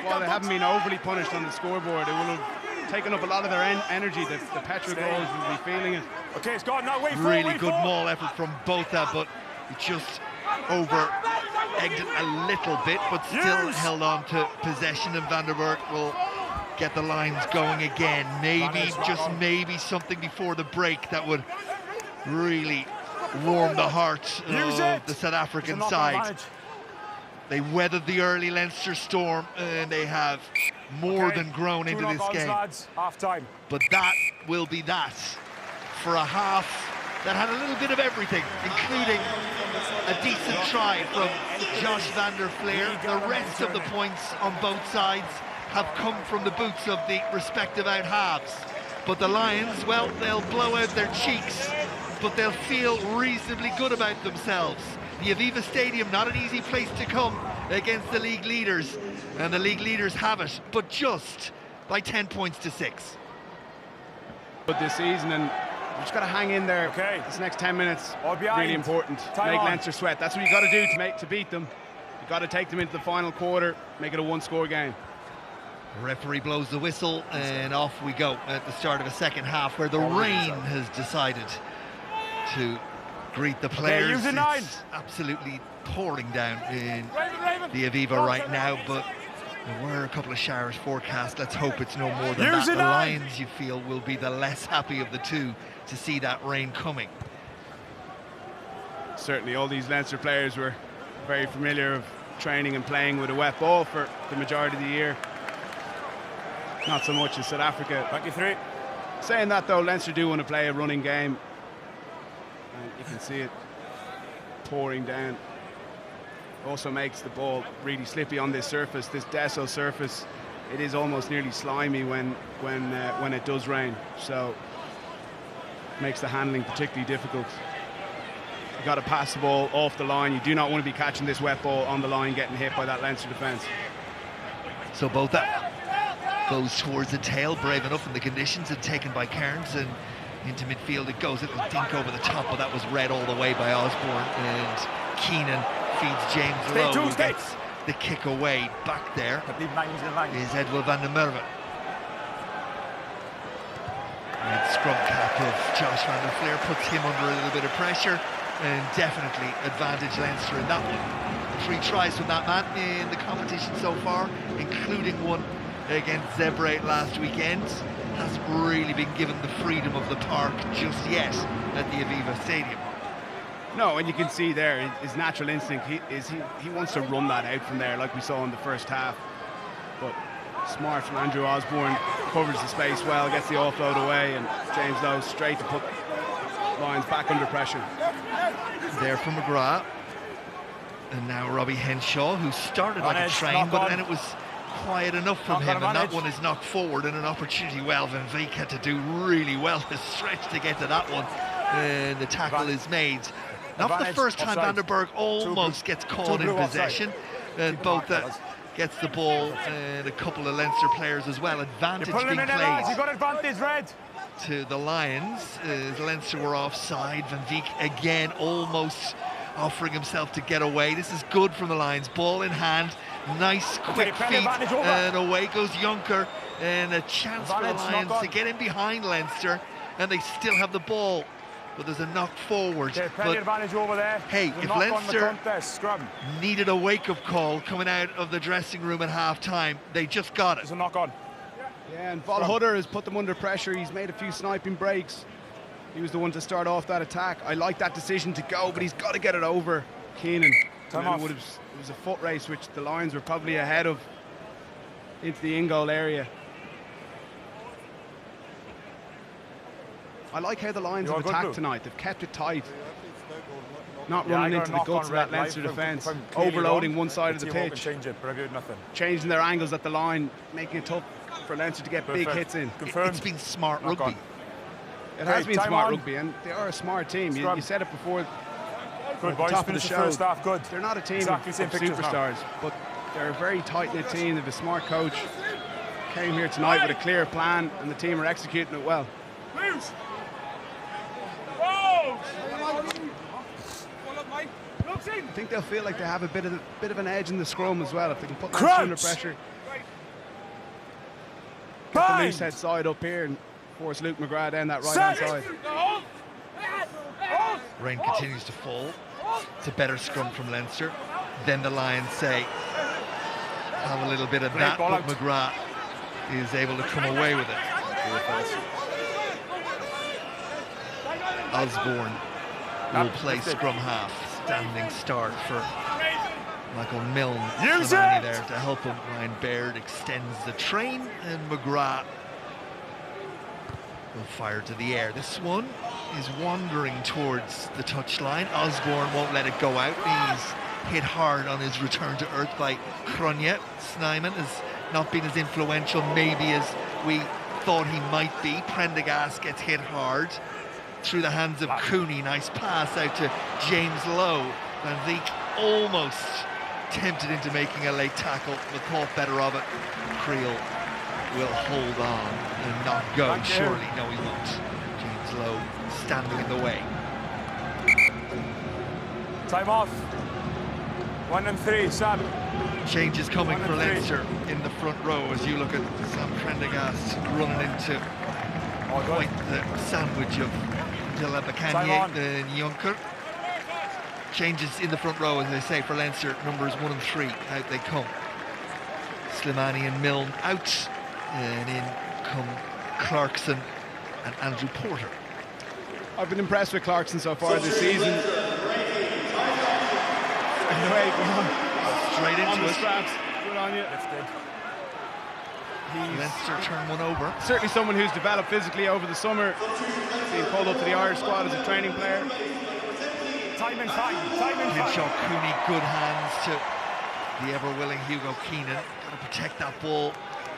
[SPEAKER 2] while they haven't been overly punished on the scoreboard, it will have taken up a lot of their energy. The petrol goals will be feeling it.
[SPEAKER 3] Okay, it's gone now.
[SPEAKER 1] Really good maul effort from both, but it just over-egged it a little bit, but still held on to possession, and Van der Berg will get the lines going again. Maybe, just maybe, something before the break that would really warm the heart of the South African side. They weathered the early Leinster storm, and they have more than grown into this game.
[SPEAKER 3] Half time.
[SPEAKER 1] But that will be that for a half that had a little bit of everything, including a decent try from Josh van der Fleer. The rest of the points on both sides have come from the boots of the respective out halves. But the Lions, well, they'll blow out their cheeks, but they'll feel reasonably good about themselves. The Aviva Stadium, not an easy place to come against the league leaders, and the league leaders have it, but just by 10 points to 6.
[SPEAKER 2] But this season, and we've just got to hang in there.
[SPEAKER 3] Okay.
[SPEAKER 2] This next 10 minutes,
[SPEAKER 3] behind.
[SPEAKER 2] really important. Make Leinster sweat. That's what you got to do to beat them. You got to take them into the final quarter, make it a one-score game.
[SPEAKER 1] The referee blows the whistle, and off we go at the start of a second half where the rain has decided to greet the players. It's absolutely pouring down in the Aviva right now, but there were a couple of showers forecast. Let's hope it's no more than that. The Lions, you feel, will be the less happy of the two to see that rain coming.
[SPEAKER 2] Certainly all these Leinster players were very familiar of training and playing with a wet ball for the majority of the year. Not so much in South Africa.
[SPEAKER 3] 23.
[SPEAKER 2] Saying that though, Leinster do want to play a running game. And you can see it pouring down. Also makes the ball really slippy on this surface, this Deso surface. It is almost nearly slimy when it does rain. So makes the handling particularly difficult. You got to pass the ball off the line. You do not want to be catching this wet ball on the line, getting hit by that Leinster defence.
[SPEAKER 1] So both that goes towards the tail, brave enough in the conditions, and taken by Cairns, and into midfield it goes. It'll dink over the top, but that was read all the way by Osborne, and Keenan feeds James Lowe, who gets the kick away. Back there is Edward van der Merwe. And scrum cap of Josh van der Fleer puts him under a little bit of pressure, and definitely advantage Leinster in that one. 3 tries from that man in the competition so far, including one against Zebre last weekend. Hasn't really been given the freedom of the park just yet at the Aviva Stadium.
[SPEAKER 2] No, and you can see there his natural instinct. He wants to run that out from there, like we saw in the first half. But smart from Andrew Osborne, covers the space well, gets the offload away, and James Lowe straight to put Lions back under pressure.
[SPEAKER 1] There from McGrath, and now Robbie Henshaw, who started like a train, but then it was quiet enough from him, and that one is knocked forward, and an opportunity. Well, Van Veek had to do really well to stretch to get to that one, and the tackle is made. Not for the first time Van der Berg almost gets caught in possession, and both gets the ball, and a couple of Leinster players as well. Advantage being played.
[SPEAKER 3] You got advantage, Red.
[SPEAKER 1] To the Lions, as Leinster were offside. Van Veek again almost offering himself to get away. This is good from the Lions. Ball in hand, nice quick feet, and away goes Jonker, and a chance for the Lions to get in behind Leinster, and they still have the ball. But there's a knock forward. But
[SPEAKER 3] advantage over there.
[SPEAKER 1] Hey, if Leinster needed a wake-up call coming out of the dressing room at half-time, they just got it.
[SPEAKER 3] There's a knock on.
[SPEAKER 2] Yeah, and Valhutter has put them under pressure. He's made a few sniping breaks. He was the one to start off that attack. I like that decision to go, but he's got to get it over Keenan. It was a foot race, which the Lions were probably ahead of into the in-goal area. I like how the Lions have attacked tonight. They've kept it tight. Not running into the guts of that Leinster defence. Overloading one side of the pitch. Changing their angles at the line, making it tough for Leinster to get big hits in.
[SPEAKER 1] It's been smart rugby.
[SPEAKER 2] It has been smart rugby, and they are a smart team. You said it before
[SPEAKER 3] Good,
[SPEAKER 2] boys. Top of the show.
[SPEAKER 3] Good.
[SPEAKER 2] They're not a team of superstars, but they're a very tight-knit team. They have a smart coach. Came here tonight with a clear plan, and the team are executing it well. I think they'll feel like they have a bit of an edge in the scrum as well if they can put Leinster under pressure. Get the loose head side up here and force Luke McGrath down that right hand side.
[SPEAKER 1] Rain continues to fall. It's a better scrum from Leinster. Then the Lions say, have a little bit of that, but McGrath is able to come away with it. Osborne will play scrum half. Standing start for Michael Milne. Slimani there to help him. Ryan Baird extends the train, and McGrath will fire to the air. This one is wandering towards the touchline. Osborne won't let it go out. He's hit hard on his return to earth by Cronje. Snyman has not been as influential maybe as we thought he might be. Prendergast gets hit hard through the hands of Cooney. Nice pass out to James Lowe. Van Dijk almost tempted into making a late tackle, but thought better of it. Creel will hold on and not go. Surely, no, he won't. James Lowe standing in the way.
[SPEAKER 3] Time off. 1 and 3, Sam.
[SPEAKER 1] Changes coming for Leinster in the front row as you look at Sam Prendergast running into quite the sandwich of De La Bacanye and Juncker. Changes in the front row, as they say, for Leinster. Numbers 1 and 3, out they come. Slimani and Milne out, and in come Clarkson and Andrew Porter.
[SPEAKER 2] I've been impressed with Clarkson so far this season. Anyway,
[SPEAKER 1] straight into it.
[SPEAKER 2] Straps. Good on you.
[SPEAKER 1] Leinster turn one over.
[SPEAKER 2] Certainly someone who's developed physically over the summer. Being called up to the Irish squad as a training player.
[SPEAKER 3] Time and time.
[SPEAKER 1] Hinshaw Cooney, good hands to the ever-willing Hugo Keenan. Got to protect that ball,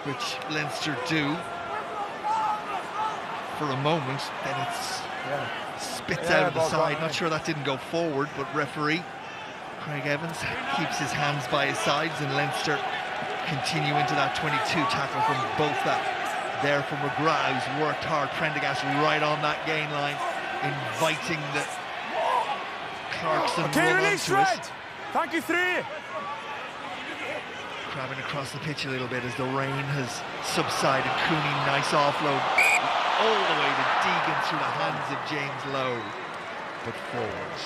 [SPEAKER 1] which Leinster do. For a moment, then it's spits out of the side. Not sure that didn't go forward, but referee Craig Evans keeps his hands by his sides, and Leinster continue into that 22 tackle from both that. There from McGrath, who's worked hard. Prendergast right on that gain line, inviting the Clarkson run onto it.
[SPEAKER 3] Thank you, 3.
[SPEAKER 1] Crabbing across the pitch a little bit as the rain has subsided. Cooney, nice offload all the way to Deegan through the hands of James Lowe, but forwards.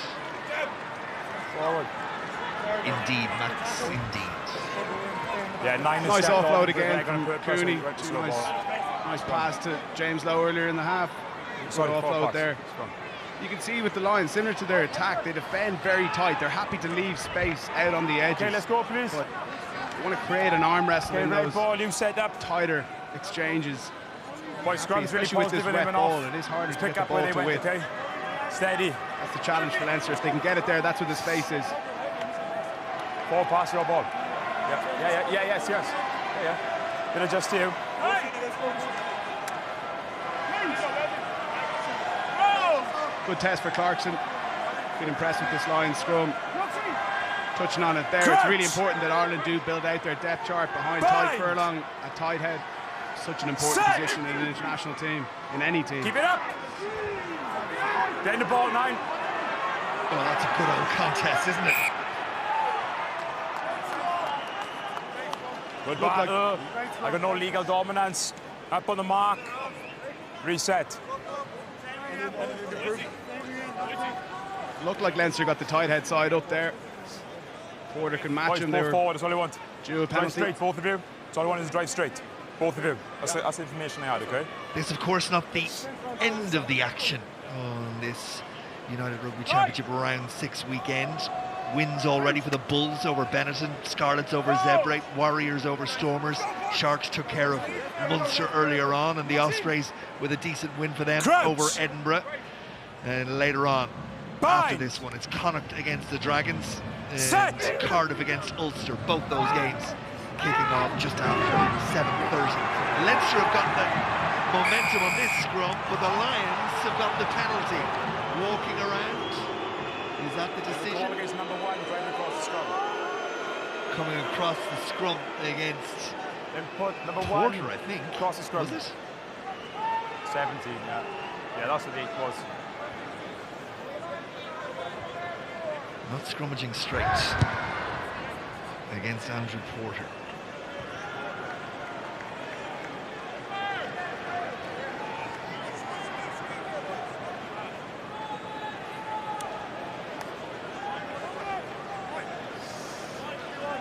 [SPEAKER 3] Forward.
[SPEAKER 1] Indeed, Max, indeed.
[SPEAKER 3] Yeah,
[SPEAKER 2] nice offload again from Cooney. Nice pass to James Lowe earlier in the half. Good offload there. You can see with the Lions, similar to their attack, they defend very tight. They're happy to leave space out on the edges.
[SPEAKER 3] Okay, let's go, please.
[SPEAKER 2] But you want to create an arm wrestle in those
[SPEAKER 3] ball, you set up
[SPEAKER 2] tighter exchanges.
[SPEAKER 3] Boy, scrum's really
[SPEAKER 2] especially with this
[SPEAKER 3] positive
[SPEAKER 2] wet ball, it is harder to
[SPEAKER 3] pick
[SPEAKER 2] get the
[SPEAKER 3] up
[SPEAKER 2] ball
[SPEAKER 3] where they
[SPEAKER 2] to
[SPEAKER 3] went,
[SPEAKER 2] width.
[SPEAKER 3] okay? Steady.
[SPEAKER 2] That's the challenge for Leinster. If they can get it there, that's where the space is.
[SPEAKER 3] Ball pass your ball. Yes. Yeah. Gonna adjust to you.
[SPEAKER 2] Good test for Clarkson. Been impressed with this line scrum. Touching on it there, it's really important that Ireland do build out their depth chart behind Tadhg Furlong at tight head. Such an important position in an international team, in any team.
[SPEAKER 3] Keep it up. Getting the ball, 9.
[SPEAKER 1] Well, that's a good old contest, isn't it?
[SPEAKER 3] Good battle. I got no legal dominance. Up on the mark. Reset.
[SPEAKER 2] Looked like Leinster got the tight head side up there. Porter can match him. They were
[SPEAKER 3] forward, that's all I want.
[SPEAKER 2] Dual penalty.
[SPEAKER 3] Drive straight, both of you. That's all I want is drive straight. Both of you. That's the information I had, okay?
[SPEAKER 1] This, of course, not the end of the action on this United Rugby Championship Round 6 weekend. Wins already for the Bulls over Benetton, Scarlets over Zebre, Warriors over Stormers. Sharks took care of Munster earlier on, and the Ospreys with a decent win for them over Edinburgh. And later on, after this one, it's Connacht against the Dragons and Cardiff against Ulster. Both those games kicking off just after 7:30. Leinster have got the momentum on this scrum, but the Lions have got the penalty. Walking around. Is that the decision?
[SPEAKER 3] Ball against number 1, driving across the scrum.
[SPEAKER 1] Coming across the scrum against
[SPEAKER 3] Then put number 1
[SPEAKER 1] Porter, I think.
[SPEAKER 3] Across the scrum.
[SPEAKER 1] Was it?
[SPEAKER 3] 17, yeah. Yeah, that's what the 8 was.
[SPEAKER 1] Not scrummaging straight against Andrew Porter.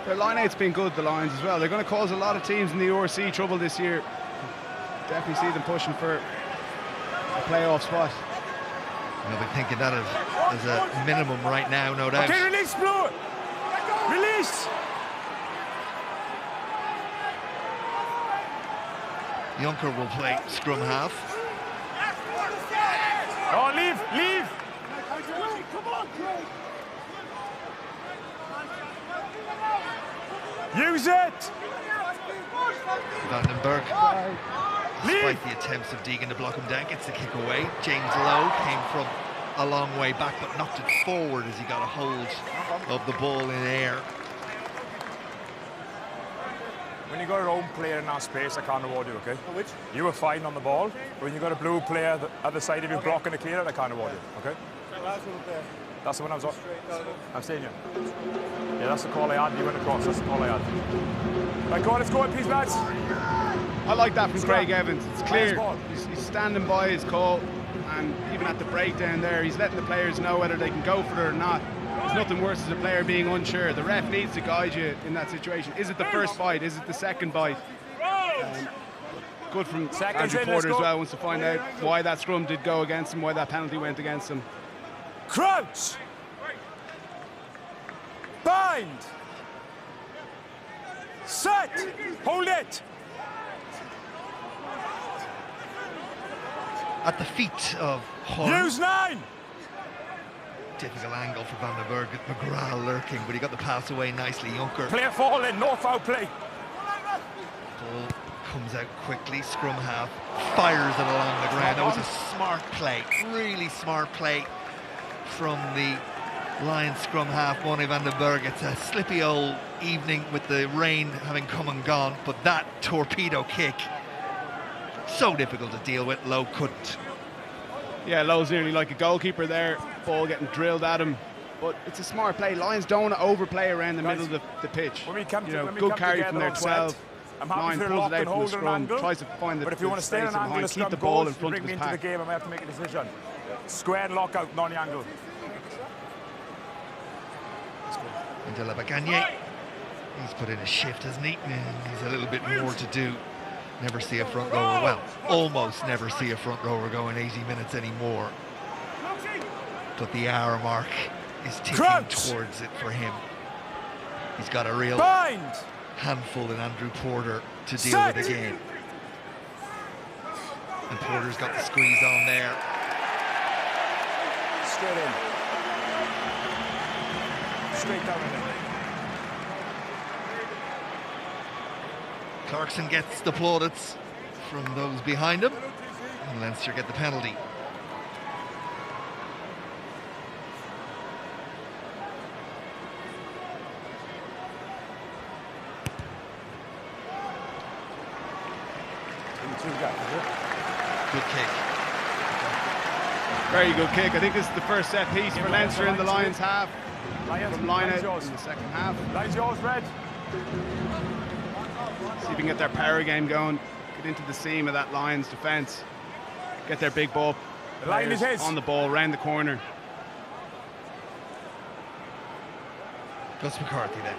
[SPEAKER 2] Their line-out's been good, the Lions as well. They're going to cause a lot of teams in the URC trouble this year. Definitely see them pushing for a playoff spot.
[SPEAKER 1] They'll be thinking that as a minimum right now, no doubt.
[SPEAKER 3] Okay, release, Blue! Release!
[SPEAKER 1] Juncker will play scrum half.
[SPEAKER 3] Oh, leave! Use it!
[SPEAKER 1] Vandenberg, despite the attempts of Deegan to block him down, gets the kick away. James Lowe came from a long way back, but knocked it forward as he got a hold of the ball in air.
[SPEAKER 3] When you got your own player in that space, I can't award you, okay? You were fine on the ball, but when you got a blue player the other side of you blocking the clear, I can't award you, okay? That's the one I was on. I'm saying you. Yeah, that's the call I had. You went across. That's the call I had. Right, go on, let's go in, please, lads.
[SPEAKER 2] I like that from Craig Evans. It's clear. He's standing by his call, and even at the breakdown there, he's letting the players know whether they can go for it or not. There's nothing worse as a player being unsure. The ref needs to guide you in that situation. Is it the first bite? Is it the second bite? Good from Andrew Porter as well. Wants to find out why that scrum did go against him, why that penalty went against him.
[SPEAKER 3] Crouch! Bind! Set! Hold it!
[SPEAKER 1] At the feet of Horn.
[SPEAKER 3] Use 9!
[SPEAKER 1] Difficult angle for Vandenberg. McGrath lurking, but he got the pass away nicely. Juncker.
[SPEAKER 3] Player fall in, no foul play.
[SPEAKER 1] Ball comes out quickly. Scrum half fires it along the ground. That was a smart play, really smart play from the Lions scrum half. Bonnie Vandenberg. It's a slippy old evening with the rain having come and gone, but that torpedo kick, so difficult to deal with. Lowe couldn't.
[SPEAKER 2] Yeah, Lowe's nearly like a goalkeeper there. Ball getting drilled at him. But it's a smart play. Lions don't want to overplay around the middle of the pitch. Good carry from their 12. Nine pulls it out from the scrum, tries to find the
[SPEAKER 3] but if you want to stay in an angle,
[SPEAKER 2] keep the ball in front of his
[SPEAKER 3] into
[SPEAKER 2] pack.
[SPEAKER 3] the game, I might have to make a decision. Square and lockout, non-angle.
[SPEAKER 1] Into Labaganye. He's put in a shift, hasn't he? He's a little bit more to do. Never see a front rower, well, almost never see a front rower going 80 minutes anymore. But the hour mark is ticking towards it for him. He's got a real handful in Andrew Porter to deal with again. And Porter's got the squeeze on there.
[SPEAKER 3] Straight in. Straight down in.
[SPEAKER 1] Clarkson gets the plaudits from those behind him, and Leinster get the penalty. Good kick.
[SPEAKER 2] Very good kick. I think this is the first set piece for Leinster in the Lions half. From line out in the second half.
[SPEAKER 3] Line's yours, Red.
[SPEAKER 2] See if we can get their power game going, get into the seam of that Lions defence, get their big ball on the ball, round the corner.
[SPEAKER 1] Gus McCarthy then.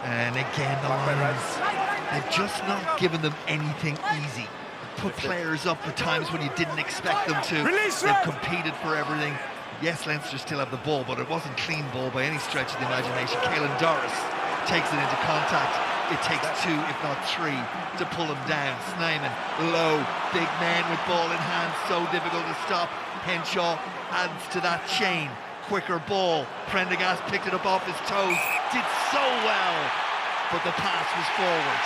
[SPEAKER 1] And again, the Lions, they've just not given them anything easy. Put players up at times when you didn't expect them to. They've competed for everything. Yes, Leinster still have the ball, but it wasn't clean ball by any stretch of the imagination. Caelan Doris takes it into contact. It takes 2, if not 3, to pull him down. Snyman, low, big man with ball in hand, so difficult to stop. Henshaw adds to that chain. Quicker ball. Prendergast picked it up off his toes. Did so well, but the pass was forward.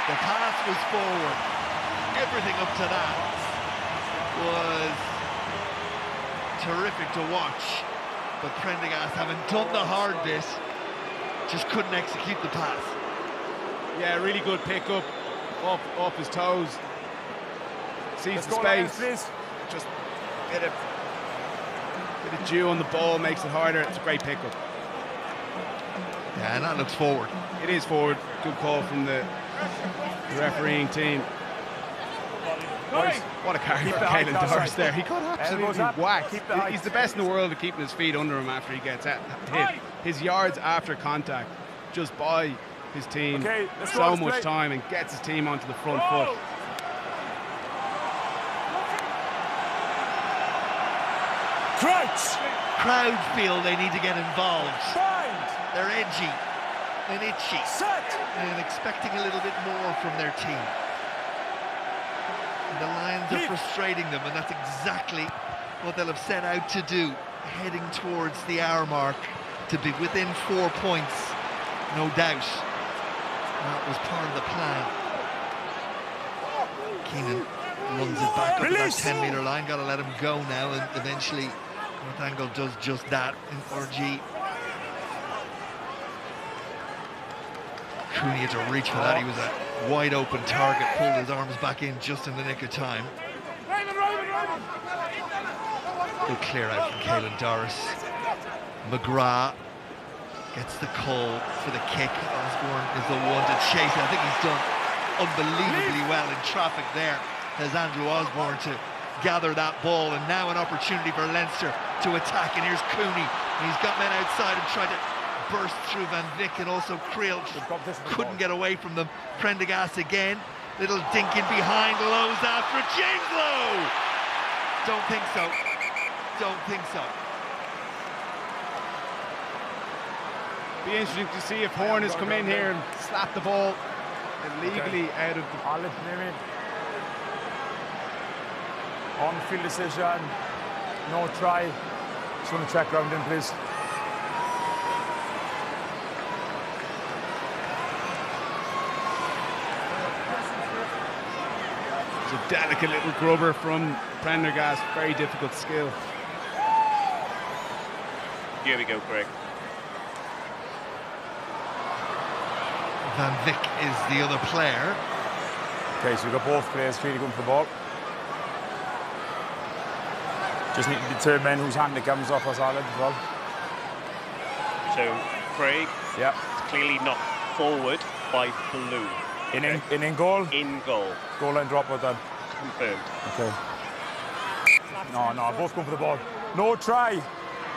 [SPEAKER 1] The pass was forward. Everything up to that was terrific to watch, but Prendergast, having done the hard bit, just couldn't execute the pass.
[SPEAKER 2] Yeah, really good pick up off his toes. sees the space. Just bit of dew on the ball makes it harder. It's a great pickup.
[SPEAKER 1] Yeah, and that looks forward.
[SPEAKER 2] It is forward. Good call from the refereeing team. What a carry from Caelan Doris there. He got absolutely whacked. He's the best in the world at keeping his feet under him after he gets hit. His yards after contact just buy his team so much time and gets his team onto the front foot.
[SPEAKER 1] Crowd feel they need to get involved. They're edgy and itchy and expecting a little bit more from their team. And the Lions are frustrating them, and that's exactly what they'll have set out to do, heading towards the hour mark to be within 4 points, no doubt. That was part of the plan. Keenan runs it back up to that 10-metre line. Got to let him go now, and eventually Northangle does just that in RG. Cooney had to reach for that. He was a wide open target, pulled his arms back in just in the nick of time. Good clear out from Caelan Doris. McGrath gets the call for the kick. Osborne is the one to chase. I think he's done unbelievably well in traffic there as Andrew Osborne to gather that ball, and now an opportunity for Leinster to attack. And here's Cooney, and he's got men outside and tried to burst through Van Vick, and also Creel couldn't get away from them. Prendergast again, little dink in behind. Lowe's after it. James Lowe! Don't think so. Don't think so.
[SPEAKER 2] Be interesting to see if Horn has come in here and slapped the ball illegally out of the...
[SPEAKER 3] On-field decision, no try. Just want to check round in, please.
[SPEAKER 2] It's a delicate little grubber from Prendergast, very difficult skill.
[SPEAKER 4] Here we go, Craig.
[SPEAKER 1] Van Vick is the other player.
[SPEAKER 3] Okay, so we've got both players really going for the ball. Just need to determine whose hand it comes off us, Alan, as well.
[SPEAKER 4] So, Craig,
[SPEAKER 3] yeah,
[SPEAKER 4] it's clearly not forward by blue.
[SPEAKER 3] In goal?
[SPEAKER 4] In goal.
[SPEAKER 3] Goal line drop with that.
[SPEAKER 4] Confirmed.
[SPEAKER 3] Okay. No, both going for the ball. No try.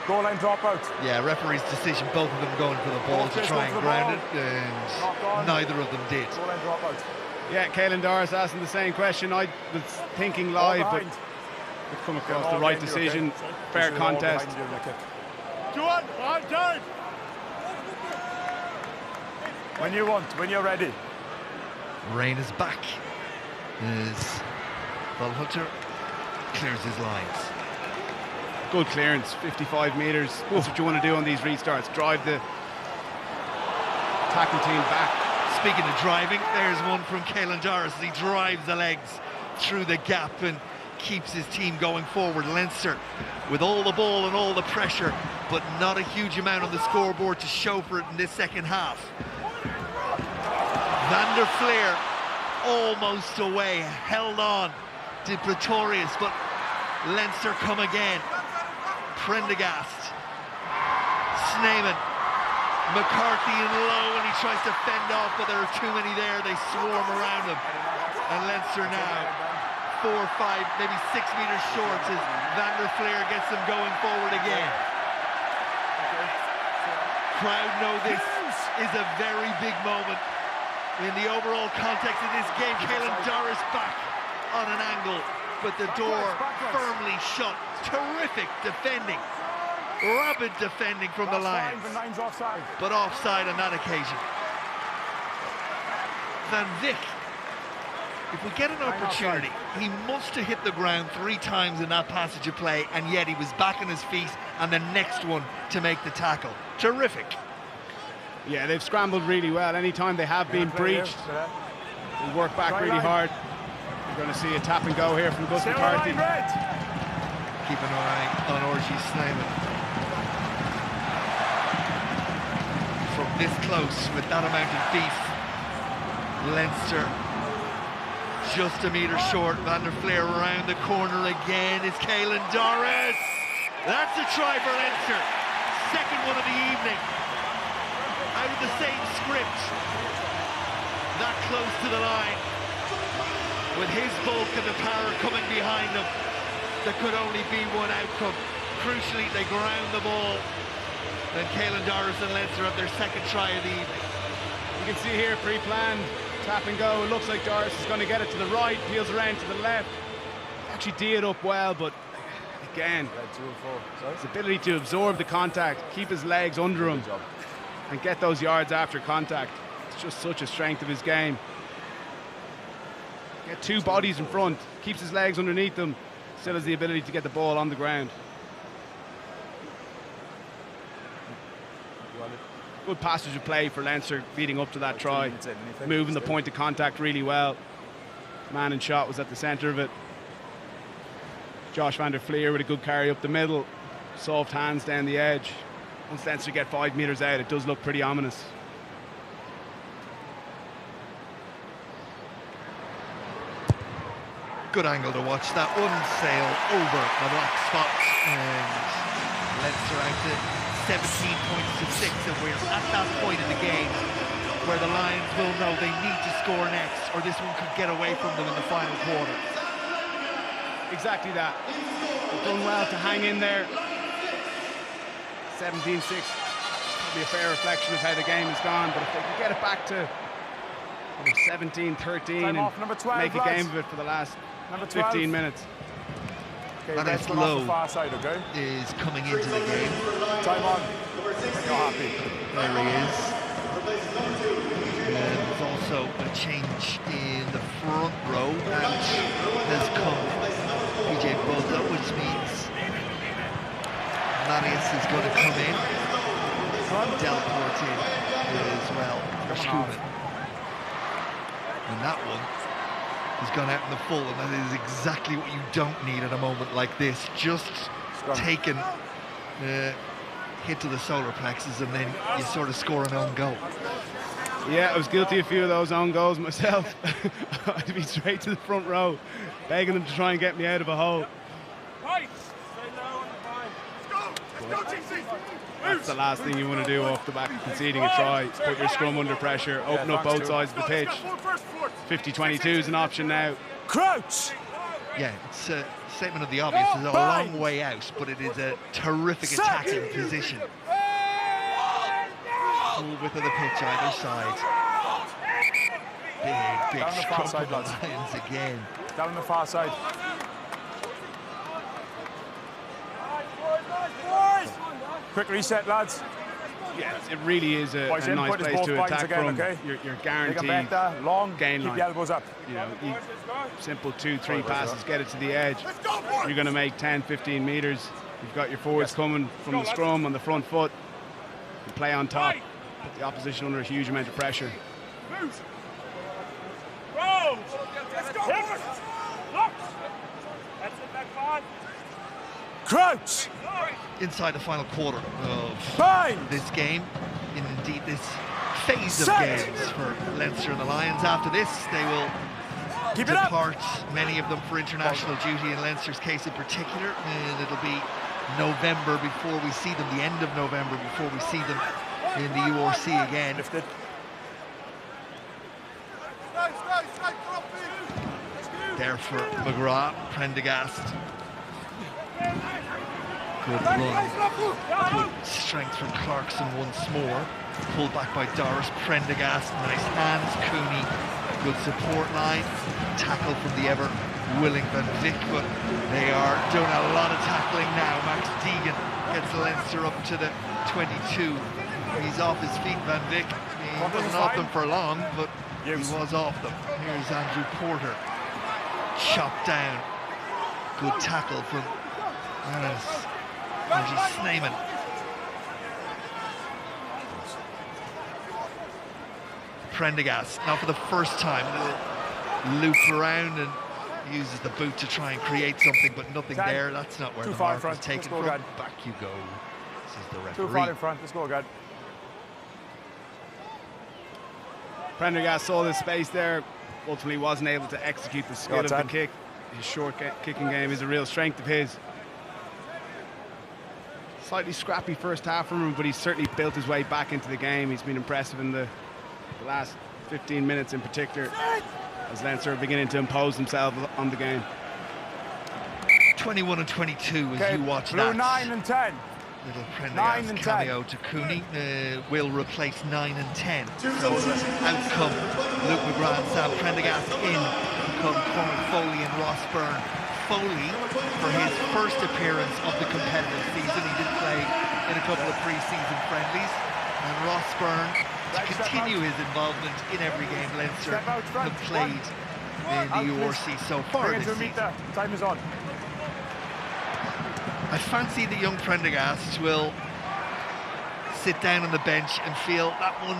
[SPEAKER 3] Goal line drop out.
[SPEAKER 1] Yeah, referee's decision, both of them going for the ball to try and ground it, and neither of them did.
[SPEAKER 3] Goal line drop out.
[SPEAKER 2] Yeah, Caelan Doris asking the same question. I was thinking live, but we've come across the right decision.
[SPEAKER 3] Okay.
[SPEAKER 2] Fair contest.
[SPEAKER 3] When you want, when you're ready.
[SPEAKER 1] Rain is back as Hunter clears his lines.
[SPEAKER 2] Good clearance, 55 metres. That's what you want to do on these restarts. Drive the attacking team back.
[SPEAKER 1] Speaking of driving, there's one from Caelan Doris. He drives the legs through the gap and keeps his team going forward. Leinster with all the ball and all the pressure, but not a huge amount on the scoreboard to show for it in this second half. Van der Fleer almost away, held on to Pretorius, but Leinster come again. Prendergast, Sneeman, McCarthy and Lowe, and he tries to fend off, but there are too many there. They swarm around him, and Leinster now 4, 5, maybe 6 meters short as Van der Fleer gets them going forward again. Crowd know this is a very big moment in the overall context of this game. Caelan Doris back on an angle, but the door firmly shut. Terrific defending, rapid defending from the Lions, but offside on that occasion. Van Vick, if we get an opportunity, he must have hit the ground 3 times in that passage of play, and yet he was back on his feet and the next one to make the tackle. Terrific.
[SPEAKER 2] Yeah, they've scrambled really well. Anytime they have been breached, they work back really hard. You're going to see a tap and go here from Gus McCarthy.
[SPEAKER 1] Keep an eye on RG Snyman. From this close, with that amount of beef, Leinster just a metre short. Van der Fleer around the corner again. It's Caelan Doris. That's a try for Leinster. Second one of the evening. Out of the same script. That close to the line. With his bulk and the power coming behind him, there could only be one outcome. Crucially, they ground the ball. And Caelan Doris and Leinster have their second try of the evening.
[SPEAKER 2] You can see here, pre-planned, tap and go. It looks like Doris is going to get it to the right, peels around to the left. Actually did it up well, but again, his ability to absorb the contact, keep his legs under him, and get those yards after contact. It's just such a strength of his game. Get two bodies in front, keeps his legs underneath them, still has the ability to get the ball on the ground. Good passage of play for Leinster leading up to that try. Moving the point of contact really well. Man in shot was at the centre of it. Josh Van der Fleer with a good carry up the middle. Soft hands down the edge. Once Leinster get 5 metres out, it does look pretty ominous.
[SPEAKER 1] Good angle to watch that one sail over the black spot, and Leinster out to 17 points to 6, and we're at that point in the game where the Lions will know they need to score next, or this one could get away from them in the final quarter.
[SPEAKER 2] Exactly that. They've done well to hang in there. 17-6, probably a fair reflection of how the game has gone, but if they can get it back to 17-13 and make a game of it for the last 15 minutes.
[SPEAKER 1] Okay, and it's Lowe is coming into the game.
[SPEAKER 3] Time on. You're happy.
[SPEAKER 1] There he is. And there's also a change in the front row. Out has come PJ Boza, which means Marius is going to come in. Delport in as well for Schumann. And that one has gone out in the full, and that is exactly what you don't need at a moment like this. Just taken hit to the solar plexus, and then you sort of score an own goal.
[SPEAKER 2] Yeah, I was guilty of a few of those own goals myself. I'd be straight to the front row, begging them to try and get me out of a hole. That's the last thing you want to do off the back of conceding a try. Put your scrum under pressure, open up both sides of the pitch. 50-22 is an option now.
[SPEAKER 3] Crouch!
[SPEAKER 1] Yeah, it's a statement of the obvious. It's a long way out, but it is a terrific attacking position. Full width of the pitch either side. Big scrum from the Lions again.
[SPEAKER 3] Down on the far side. Quick reset, lads.
[SPEAKER 2] Yeah, it really is a nice place to attack from. Okay? You're guaranteed
[SPEAKER 3] long,
[SPEAKER 2] gain line.
[SPEAKER 3] Keep the elbows up.
[SPEAKER 2] You know, simple 2-3 passes, get it to the edge. You're going to make 10-15 metres. You've got your forwards coming from the scrum on the front foot. You play on top, put the opposition under a huge amount of pressure.
[SPEAKER 3] Crouch!
[SPEAKER 1] Inside the final quarter of this game, and indeed this phase of games for Leinster and the Lions. After this, they will depart, many of them for international duty, in Leinster's case in particular, and it'll be November before we see them, the end of November before we see them in the URC again. There for McGrath, Prendergast. Good run, good strength from Clarkson once more. Pulled back by Doris, Prendergast, nice hands, Cooney, good support line. Tackle from the ever willing Van Vick, but they are doing a lot of tackling now. Max Deegan gets Leinster up to the 22. He's off his feet, Van Vick. He wasn't off them for long, but he was off them. Here's Andrew Porter, chopped down. Good tackle from Andrew Snyman. Prendergast, now for the first time, a little loop around and uses the boot to try and create something, but nothing there. That's not where the mark was taken from. Back you go. This is the referee.
[SPEAKER 3] Too far in front. Let's go again.
[SPEAKER 2] Prendergast saw the space there, ultimately wasn't able to execute the skill of the kick. His short kicking game is a real strength of his. Slightly scrappy first half from him, but he's certainly built his way back into the game. He's been impressive in the last 15 minutes in particular, as Leinster are beginning to impose themselves on the game.
[SPEAKER 1] 21 and 22 as you watch
[SPEAKER 3] Blue
[SPEAKER 1] that.
[SPEAKER 3] 9 and 10.
[SPEAKER 1] Little
[SPEAKER 3] 9
[SPEAKER 1] Prendergast
[SPEAKER 3] and
[SPEAKER 1] cameo to Cooney will replace 9 and 10. So out come Luke McGrath, Sam Prendergast, in come Cormac Foley and Ross Byrne. Foley, for his first appearance of the competitive season, he did play in a couple of pre-season friendlies, and Ross Byrne, to continue his involvement in every game Leinster have played in the URC so far this season.
[SPEAKER 3] Time is on.
[SPEAKER 1] I fancy the young Prendergast will sit down on the bench and feel that one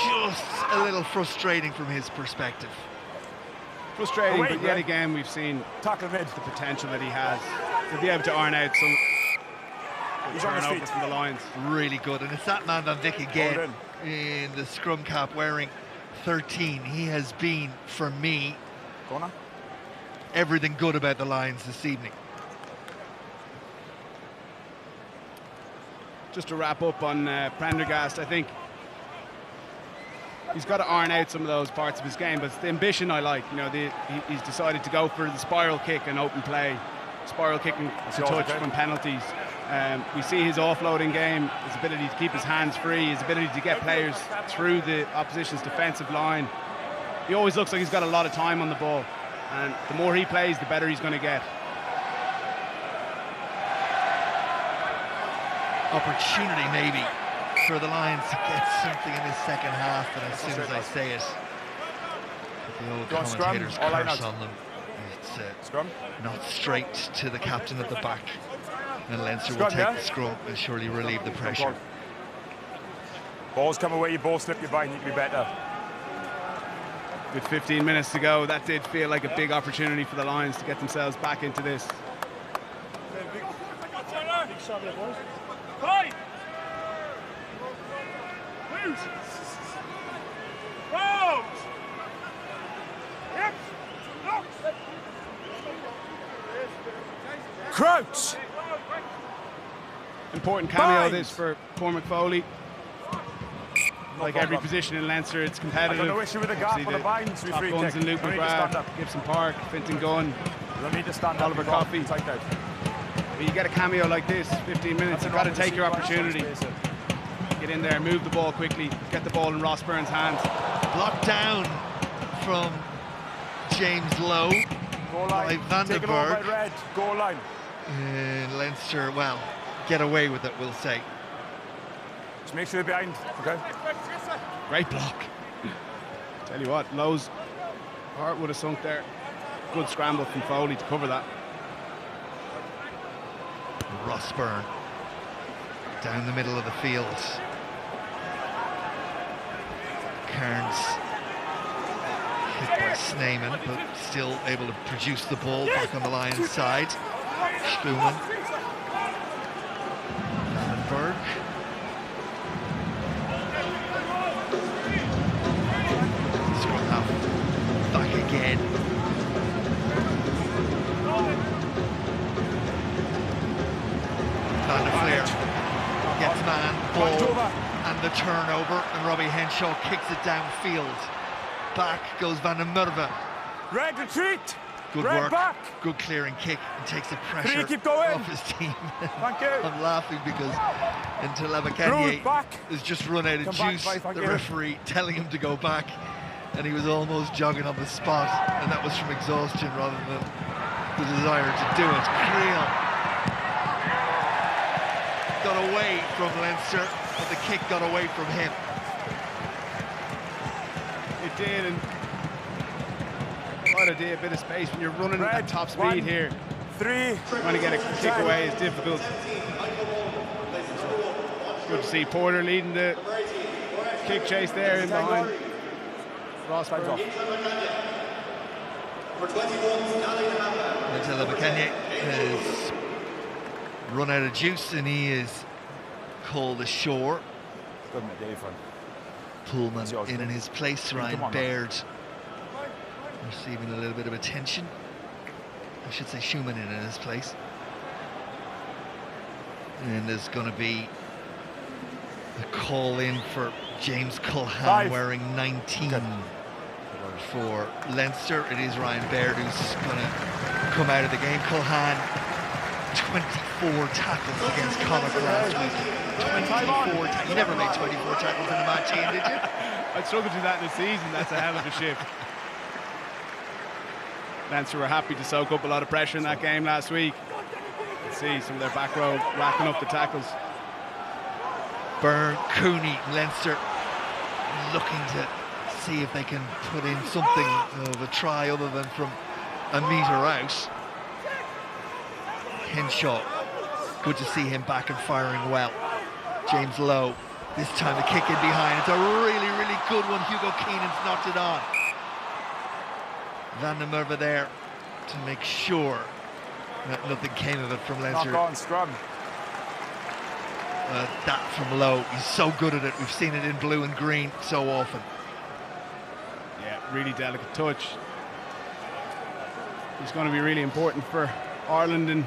[SPEAKER 1] just a little frustrating from his perspective.
[SPEAKER 2] Frustrating, but yet again we've seen the potential that he has to be able to iron out some turnover from the lines.
[SPEAKER 1] Really good, and it's that man Van Vick again in the scrum cap wearing 13. He has been, for me, everything good about the Lions this evening.
[SPEAKER 2] Just to wrap up on Prendergast, I think he's got to iron out some of those parts of his game, but it's the ambition I like. You know, he's decided to go for the spiral kick and open play, spiral kicking to touch from penalties. We see his offloading game, his ability to keep his hands free, his ability to get players through the opposition's defensive line. He always looks like he's got a lot of time on the ball, and the more he plays, the better he's going to get.
[SPEAKER 1] Opportunity maybe for the Lions to get something in this second half, and as soon as I say it, the old commentators curse on them. It's not straight to the captain at the back, and Leinster will take the scrum and surely relieve the pressure.
[SPEAKER 3] Balls come away, you ball slip, your behind, you can be better.
[SPEAKER 2] With 15 minutes to go, that did feel like a big opportunity for the Lions to get themselves back into this.
[SPEAKER 3] Crouch!
[SPEAKER 2] Important cameo this for Cormac Foley. Like every position in Leinster, it's competitive.
[SPEAKER 3] No issue with the gap on the binds.
[SPEAKER 2] Top guns in Luke McGrath, Gibson Park, Finton Gunn, Oliver Coffey. But you get a cameo like this, 15 minutes, you've got to take your opportunity. Get in there, move the ball quickly, get the ball in Ross Byrne's hands.
[SPEAKER 1] Blocked down from James Lowe by Vandenberg.
[SPEAKER 3] Goal line.
[SPEAKER 1] Leinster, well, get away with it, we'll say.
[SPEAKER 3] Just make sure you're behind, okay?
[SPEAKER 2] Great block. Tell you what, Lowe's heart would have sunk there. Good scramble from Foley to cover that.
[SPEAKER 1] Ross Byrne down the middle of the field. Kearns hit by Sneyman, but still able to produce the ball back on the Lions' side. Schumann. Vandenberg. Scrum half back again. Van der Fleer gets man, ball, and the turnover, and Robbie Henshaw kicks it downfield. Back goes Van der Merwe.
[SPEAKER 3] Red retreat!
[SPEAKER 1] Good
[SPEAKER 3] Red
[SPEAKER 1] work,
[SPEAKER 3] back.
[SPEAKER 1] good clearing kick, and takes the pressure
[SPEAKER 3] keep going.
[SPEAKER 1] off his team.
[SPEAKER 3] Thank you.
[SPEAKER 1] I'm laughing because Ntaleva has just run out of juice. The referee telling him to go back, and he was almost jogging on the spot, and that was from exhaustion rather than the desire to do it. Creel got away from Leinster, but the kick got away from him.
[SPEAKER 2] It did, and quite a bit of space when you're running at top speed here. Trying to get a kick away is difficult. Good to see Porter leading the kick chase there in behind. Ross Byrne.
[SPEAKER 1] Ntaleva has run out of juice, and he is called ashore. Pullman in his place, Ryan Baird receiving a little bit of attention. I should say Schumann in his place. And there's going to be a call in for James Culhane wearing 19 for Leinster. It is Ryan Baird who's going to come out of the game. Culhane, 24 tackles against Connacht last week. 24. You never made 24 tackles in a match, Ian, did you?
[SPEAKER 2] I'd struggle to do that in a season. That's a hell of a shift. Leinster were happy to soak up a lot of pressure in that game last week. You see some of their back row racking up the tackles.
[SPEAKER 1] Byrne, Cooney, Leinster looking to see if they can put in something of a try other than from a metre out. Henshaw, good to see him back and firing well. James Lowe, this time a kick in behind. It's a really, really good one. Hugo Keenan's knocked it on. Van der Merwe there to make sure that nothing came of it from Leinster.
[SPEAKER 3] Knock on scrum.
[SPEAKER 1] That from Lowe, he's so good at it. We've seen it in blue and green so often.
[SPEAKER 2] Yeah, really delicate touch. It's going to be really important for Ireland in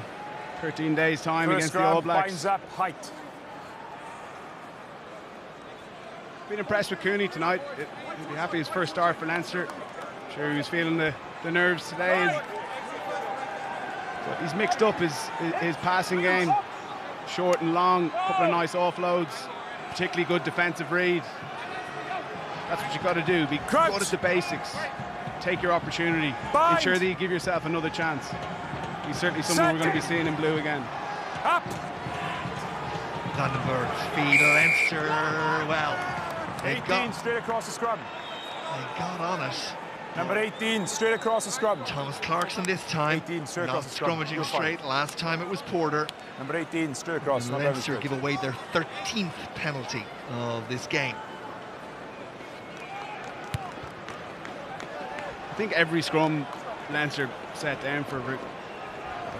[SPEAKER 2] 13 days' time against the All Blacks.
[SPEAKER 3] Binds up height.
[SPEAKER 2] Been impressed with Cooney tonight. He'll be happy his first start for Leinster. I'm sure he was feeling the nerves today. But he's mixed up his passing game. Short and long, couple of nice offloads, particularly good defensive read. That's what you got to do. Be good at the basics. Take your opportunity. Ensure that you give yourself another chance. He's certainly someone we're going to be seeing in blue again.
[SPEAKER 3] Up.
[SPEAKER 1] Vandenberg, feed Leinster. Well,
[SPEAKER 3] 18 straight across the scrum.
[SPEAKER 1] They got on it.
[SPEAKER 3] Number 18 straight across the scrum.
[SPEAKER 1] Thomas Clarkson this time.
[SPEAKER 3] 18 straight
[SPEAKER 1] not
[SPEAKER 3] across the scrum.
[SPEAKER 1] scrummaging straight. Last time it was Porter.
[SPEAKER 3] Number 18 straight across.
[SPEAKER 1] Leinster give away their 13th penalty of this game.
[SPEAKER 2] I think every scrum Leinster set down for,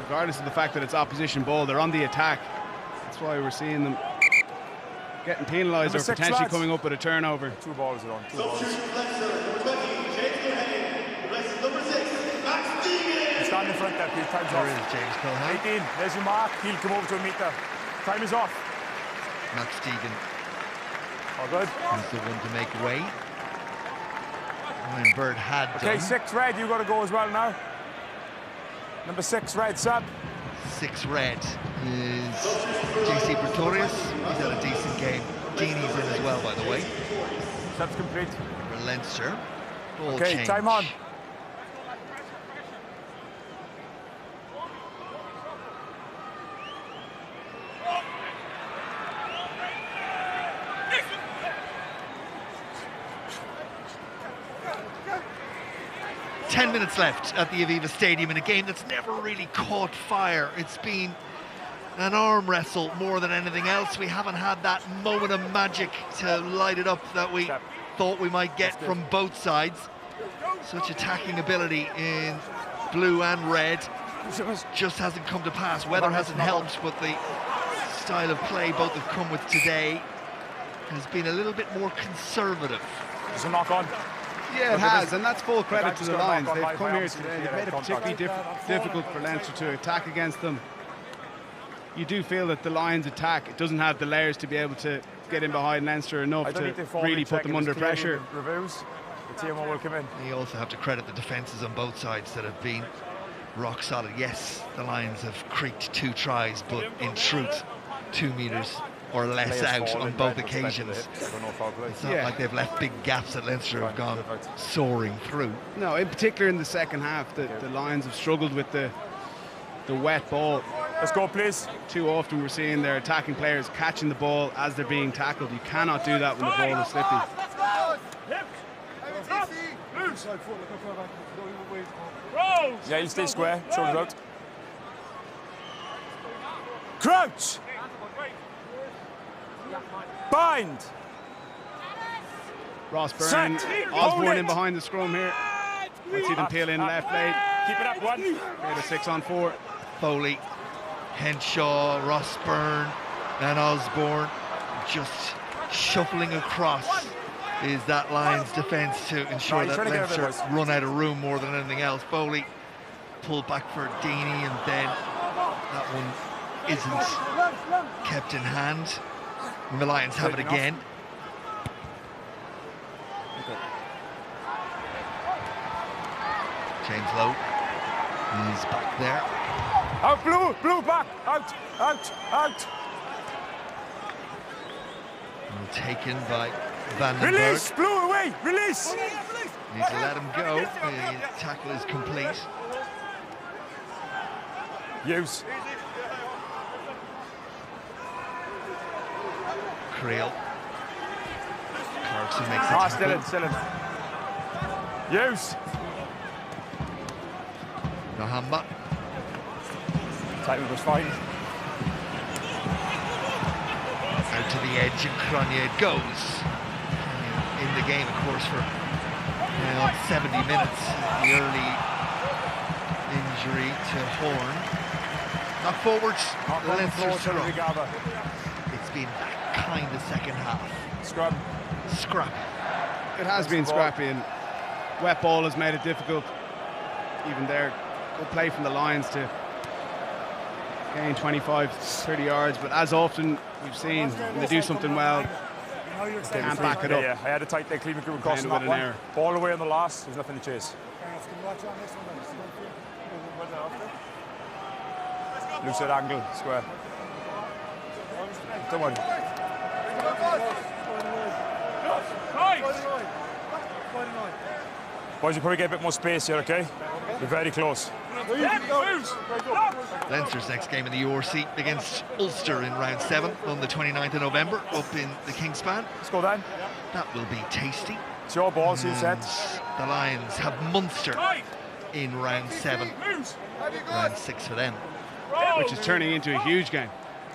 [SPEAKER 2] regardless of the fact that it's opposition ball, they're on the attack. That's why we're seeing them getting penalised or potentially coming up with a turnover.
[SPEAKER 3] 2 balls are on. 2 balls. Stand in front there, please. Time's
[SPEAKER 1] There
[SPEAKER 3] off.
[SPEAKER 1] is James Culhane.
[SPEAKER 3] 18. There's your mark. He'll come over to a metre. Time is off.
[SPEAKER 1] Max Deegan
[SPEAKER 3] All good.
[SPEAKER 1] is the one to make way. Ryan Bird had
[SPEAKER 3] Okay,
[SPEAKER 1] done.
[SPEAKER 3] 6 red. You got to go as well now. Number 6 red, sub.
[SPEAKER 1] 6 red is JC Pretorius. He's had a decent game. Deeney's in as well, by the way.
[SPEAKER 3] Sub's complete.
[SPEAKER 1] For Leinster. Ball
[SPEAKER 3] Okay,
[SPEAKER 1] change.
[SPEAKER 3] time on.
[SPEAKER 1] Ten minutes left at the Aviva Stadium in a game that's never really caught fire. It's been an arm wrestle more than anything else. We haven't had that moment of magic to light it up that we thought we might get from both sides. Such attacking ability in blue and red just hasn't come to pass. Weather hasn't helped, but the style of play both have come with today has been a little bit more conservative.
[SPEAKER 3] There's a knock on.
[SPEAKER 2] Yeah, it has, and that's full credit to the Lions. They've come here today. They've made it particularly difficult for Leinster to attack against them. You do feel that the Lions' attack, it doesn't have the layers to be able to get in behind Leinster enough to really put them under pressure.
[SPEAKER 3] Reviews. The TMO will come in.
[SPEAKER 1] You also have to credit the defences on both sides that have been rock solid. Yes, the Lions have creaked 2 tries, but in truth, 2 metres or less out on both occasions. It's not like they've left big gaps that Leinster have gone soaring through.
[SPEAKER 2] No, in particular in the second half, the Lions have struggled with the wet ball.
[SPEAKER 3] Let's go, please.
[SPEAKER 2] Too often we're seeing their attacking players catching the ball as they're being tackled. You cannot do that when the ball is slippy.
[SPEAKER 3] Yeah, you stay square. Shoulders out. Crouch. Bind.
[SPEAKER 2] Ross Byrne, Osborne in behind the scrum here. Let's see them peel in left late.
[SPEAKER 3] Keep it up, 1.
[SPEAKER 2] Made a 6-on-4.
[SPEAKER 1] Foley, Henshaw, Ross Byrne and Osborne just shuffling across is that Lions defence to ensure
[SPEAKER 3] he's
[SPEAKER 1] that
[SPEAKER 3] trying to get
[SPEAKER 1] Leinster
[SPEAKER 3] everybody.
[SPEAKER 1] run out of room more than anything else. Bowley pulled back for Deeney, and then that one isn't kept in hand. And the Lions have it again. James Lowe is back there.
[SPEAKER 3] Out, blue back, out.
[SPEAKER 1] And taken by Van den
[SPEAKER 3] Release,
[SPEAKER 1] Berg.
[SPEAKER 3] blue away, release.
[SPEAKER 1] Need to let him go. The tackle is complete.
[SPEAKER 3] Use.
[SPEAKER 1] Creel. Clarkson makes the tackle.
[SPEAKER 3] Still in. Use.
[SPEAKER 1] Nohamba.
[SPEAKER 3] Timing was fine.
[SPEAKER 1] Out to the edge, and Cronje goes. In the game, of course, for 70 minutes. The early injury to Horn. Knock forwards. Leinster scrum. It's been that kind of second half. Scrap.
[SPEAKER 2] It has been scrappy, and wet ball has made it difficult. Even there, good play from the Lions to gain 25, 30 yards, but as often we've seen, when they do something well, they can't back it up.
[SPEAKER 3] Yeah, I had a tight clean group across that
[SPEAKER 2] an
[SPEAKER 3] one.
[SPEAKER 2] error.
[SPEAKER 3] Ball away on the last, there's nothing to chase. Loose at angle, square. Don't worry. Boys, you probably get a bit more space here, okay? We're very close.
[SPEAKER 1] Leinster's next game in the URC against Ulster in round 7 on the 29th of November up in the Kingspan.
[SPEAKER 3] Let's go then.
[SPEAKER 1] That will be tasty.
[SPEAKER 3] It's your balls, you said.
[SPEAKER 1] The Lions have Munster in round 7. Round 6 for them.
[SPEAKER 2] Which is turning into a huge game.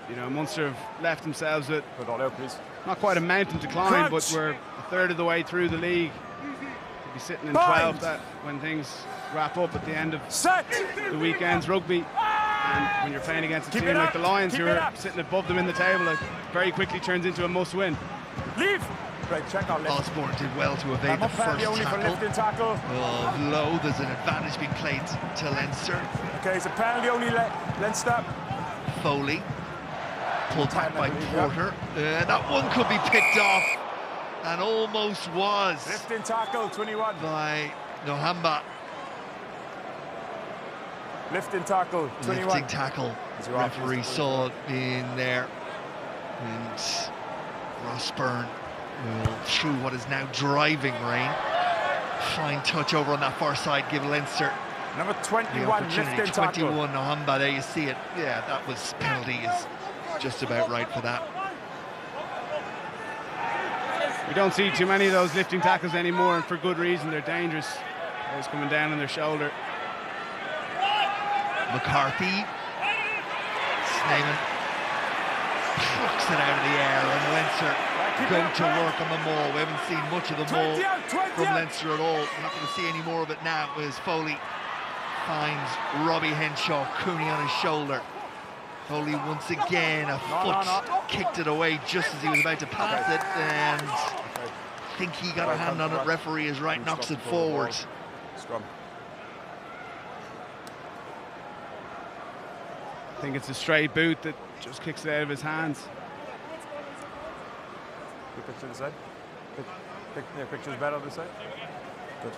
[SPEAKER 2] You know, Munster have left themselves with
[SPEAKER 3] Put it all out, please.
[SPEAKER 2] not quite a mountain to climb, but we're a third of the way through the league. We'll be sitting in 12th that when things wrap up at the end of the weekend's rugby. And when you're playing against a team like the Lions, who are sitting above them in the table, it very quickly turns into a must-win.
[SPEAKER 3] Leave! Right, check out left.
[SPEAKER 1] Osborne did well to evade the first tackle of Lowe. There's an advantage being played to Leinster.
[SPEAKER 3] Okay, it's a penalty only, Leinster.
[SPEAKER 1] Foley pulled back by Porter. That one could be picked off, and almost was.
[SPEAKER 3] Lifting tackle, 21.
[SPEAKER 1] By Nohamba.
[SPEAKER 3] Lifting tackle, 21.
[SPEAKER 1] Lifting tackle. The referee saw it in there. And Ross Byrne will, through what is now driving rain, fine touch over on that far side, give Leinster
[SPEAKER 3] Number
[SPEAKER 1] the
[SPEAKER 3] 21,
[SPEAKER 1] opportunity.
[SPEAKER 3] lifting tackle.
[SPEAKER 1] 21, Nohamba, there you see it. Yeah, that was penalty is just about right for that.
[SPEAKER 2] We don't see too many of those lifting tackles anymore, and for good reason. They're dangerous. Always coming down on their shoulder.
[SPEAKER 1] McCarthy, Snyman plucks it out of the air, and Leinster go to work on the maul. We haven't seen much of the maul from Leinster at all. We're not going to see any more of it now as Foley finds Robbie Henshaw, Cooney on his shoulder. Foley once again, a foot kicked it away just as he was about to pass it, and I think he got a hand on it. Referee is right, knocks it forward.
[SPEAKER 3] Scrum.
[SPEAKER 2] I think it's a stray boot that just kicks it out of his hands.
[SPEAKER 3] Good picture this side. Picture's better on this side. Good.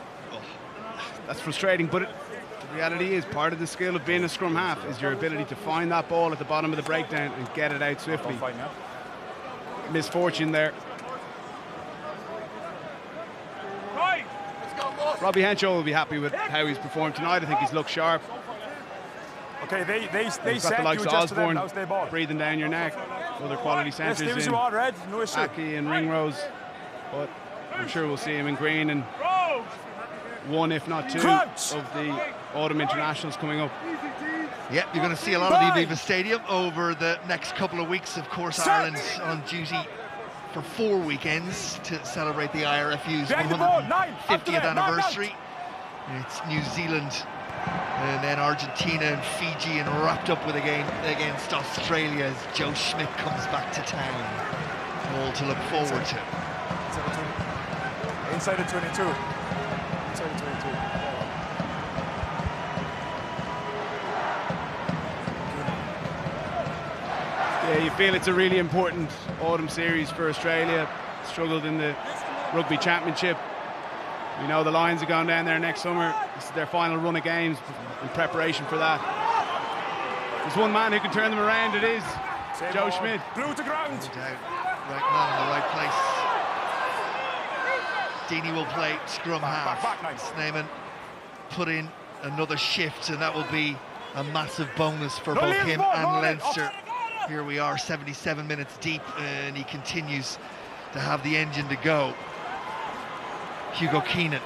[SPEAKER 2] That's frustrating, but the reality is part of the skill of being a scrum half is your ability to find that ball at the bottom of the breakdown and get it out swiftly. Misfortune there. Robbie Henshaw will be happy with how he's performed tonight. I think he's looked sharp.
[SPEAKER 3] Okay, they
[SPEAKER 2] You've got the likes of Osborne breathing down your neck. Other quality centres in Aki and Ringrose, but I'm sure we'll see him in green and one, if not two, of the autumn internationals coming up.
[SPEAKER 1] Yep, you're going to see a lot of the Aviva Stadium over the next couple of weeks. Of course, Ireland's on duty for 4 weekends to celebrate the IRFU's 150th anniversary. It's New Zealand and then Argentina and Fiji, and wrapped up with a game against Australia as Joe Schmidt comes back to town. All to look forward to.
[SPEAKER 3] inside the 22. Inside the 22.
[SPEAKER 2] Yeah, you feel it's a really important autumn series for Australia. Struggled in the Rugby Championship. We know the Lions are going down there next summer. This is their final run of games in preparation for that. There's one man who can turn them around. It is Joe Schmidt.
[SPEAKER 3] Blue to ground.
[SPEAKER 1] No doubt. Right man in the right place. Deeney will play scrum half.
[SPEAKER 3] Back, nice.
[SPEAKER 1] Sneeman put in another shift, and that will be a massive bonus for both him and Leinster. Here we are, 77 minutes deep, and he continues to have the engine to go. Hugo Keenan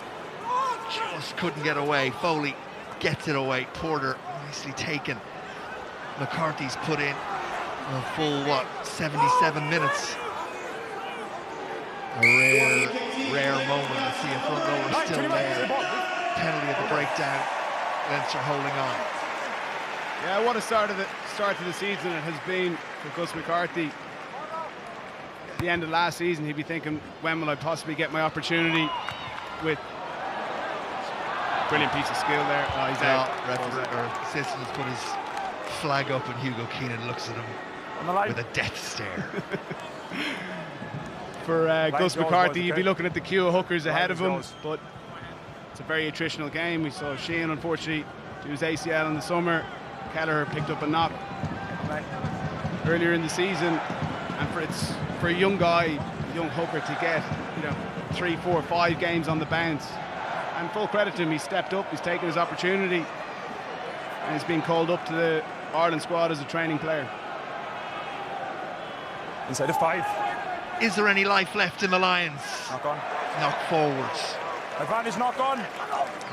[SPEAKER 1] just couldn't get away. Foley gets it away. Porter nicely taken. McCarthy's put in a full, 77 minutes. A rare moment to see a front rower still there. Penalty of the breakdown. Leinster holding on.
[SPEAKER 2] Yeah, what a start to the season it has been for Gus McCarthy. At the end of last season, he'd be thinking, when will I possibly get my opportunity? With brilliant piece of skill there. Oh, he's out.
[SPEAKER 1] Assistant has put his flag up, and Hugo Keenan looks at him with a death stare.
[SPEAKER 2] For Gus McCarthy, you'd be looking at the queue of hookers ahead of him, but it's a very attritional game. We saw Sheehan, unfortunately, do his ACL in the summer. Kelleher picked up a knock earlier in the season, and for a young guy, a young hooker, to get 3, 4, 5 games on the bounce, and full credit to him, he stepped up, he's taken his opportunity, and he's been called up to the Ireland squad as a training player.
[SPEAKER 3] Inside of 5.
[SPEAKER 1] Is there any life left in the Lions?
[SPEAKER 3] Knock on.
[SPEAKER 1] Knock forwards.
[SPEAKER 3] Advantage knock on.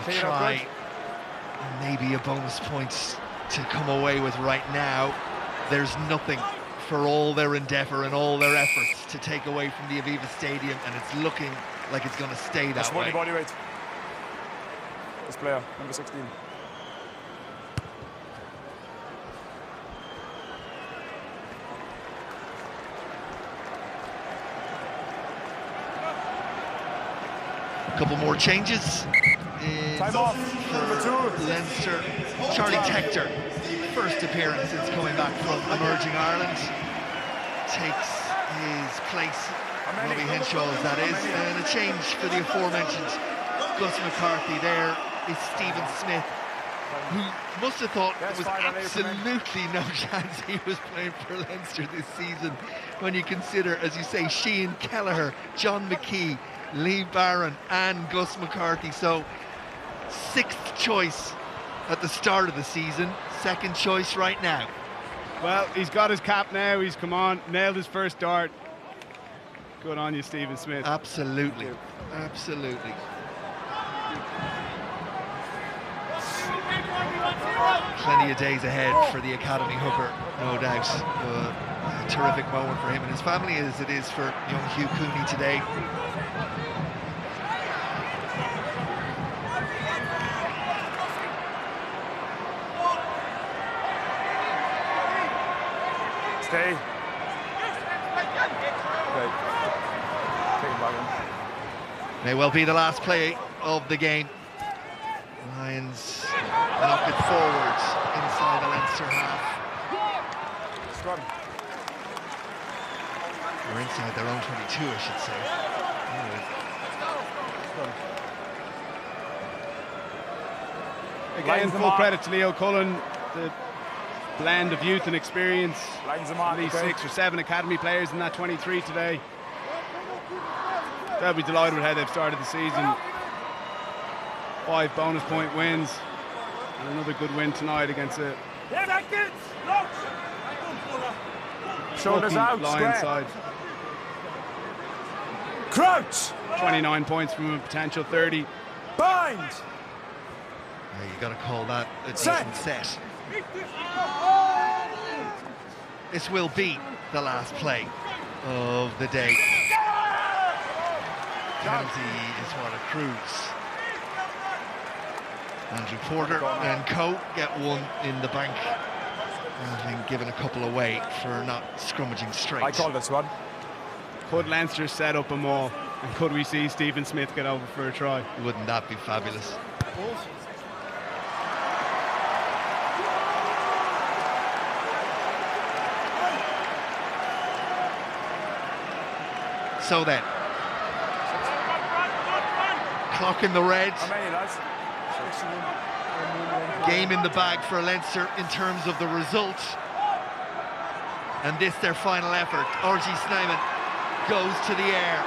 [SPEAKER 1] Try maybe a bonus points to come away with right now. There's nothing for all their endeavour and all their efforts to take away from the Aviva Stadium, and it's looking like it's going to stay that way.
[SPEAKER 3] Body weight. This player, number 16.
[SPEAKER 1] A couple more changes.
[SPEAKER 3] Time off. Number 2.
[SPEAKER 1] Leinster. Charlie Tector, first appearance since coming back from emerging Ireland, takes his place. Robbie Henshaw's, that is, and a change for the aforementioned Gus McCarthy. There is Stephen Smith, who must have thought there was absolutely no chance he was playing for Leinster this season, when you consider, as you say, Sheehan, Kelleher, John McKee, Lee Barron and Gus McCarthy. So 6th choice at the start of the season, 2nd choice right now.
[SPEAKER 2] Well, he's got his cap now, he's come on, nailed his first dart. Good on you, Stephen Smith.
[SPEAKER 1] Absolutely, absolutely. Plenty of days ahead for the Academy hooker, no doubt. A terrific moment for him and his family, as it is for young Hugh Cooney today.
[SPEAKER 3] Stay.
[SPEAKER 1] May well be the last play of the game. Lions knock it forwards inside the Leinster half.
[SPEAKER 3] Scrum.
[SPEAKER 1] Or inside their own 22, I should say.
[SPEAKER 2] Again, full credit to Leo Cullen, the blend of youth and experience. At least 6 or 7 academy players in that 23 today. They'll be delighted with how they've started the season. 5 bonus point wins, and another good win tonight against a
[SPEAKER 3] shoulders out,
[SPEAKER 2] Lions side.
[SPEAKER 3] Crouch.
[SPEAKER 2] 29 points from a potential 30.
[SPEAKER 3] Bind.
[SPEAKER 1] Yeah, you got to call that a decent set. This will be the last play of the day. Penalty is what accrues. Andrew Porter and co get one in the bank, having given a couple away for not scrummaging straight.
[SPEAKER 3] I call this one.
[SPEAKER 2] Could Leinster set up a maul? And could we see Stephen Smith get over for a try?
[SPEAKER 1] Wouldn't that be fabulous? So then, clock in the red.
[SPEAKER 3] How many, lads?
[SPEAKER 1] Game in the bag for Leinster in terms of the result. And this their final effort. RG Snyman goes to the air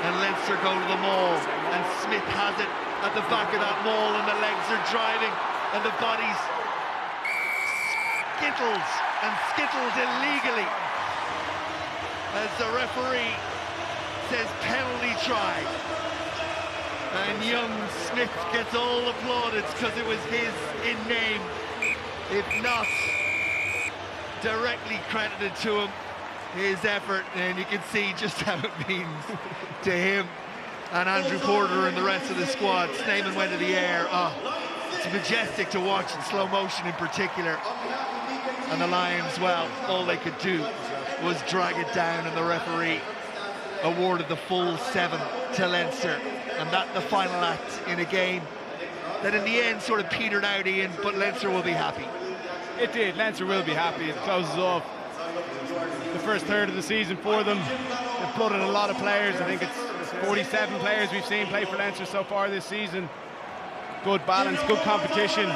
[SPEAKER 1] and Leinster go to the maul, and Smith has it at the back of that maul, and the legs are driving and the bodies skittles illegally as the referee says penalty try. And young Smith gets all the plaudits because it was his in name, if not directly credited to him, his effort, and you can see just how it means to him and Andrew Porter and the rest of the squad. Snyman went to the air. Oh, it's majestic to watch in slow motion in particular. And the Lions, well, all they could do was drag it down, and the referee awarded the full 7 to Leinster, and that the final act in a game that in the end sort of petered out, Ian, but Leinster will be happy.
[SPEAKER 2] It did. Leinster will be happy. It closes off the first third of the season for them. They've put in a lot of players. I think it's 47 players we've seen play for Leinster so far this season. Good balance, good competition.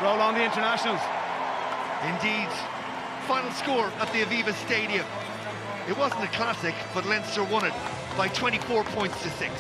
[SPEAKER 2] Roll on the internationals.
[SPEAKER 1] Indeed. Final score at the Aviva Stadium. It wasn't a classic, but Leinster won it by 24 points to 6.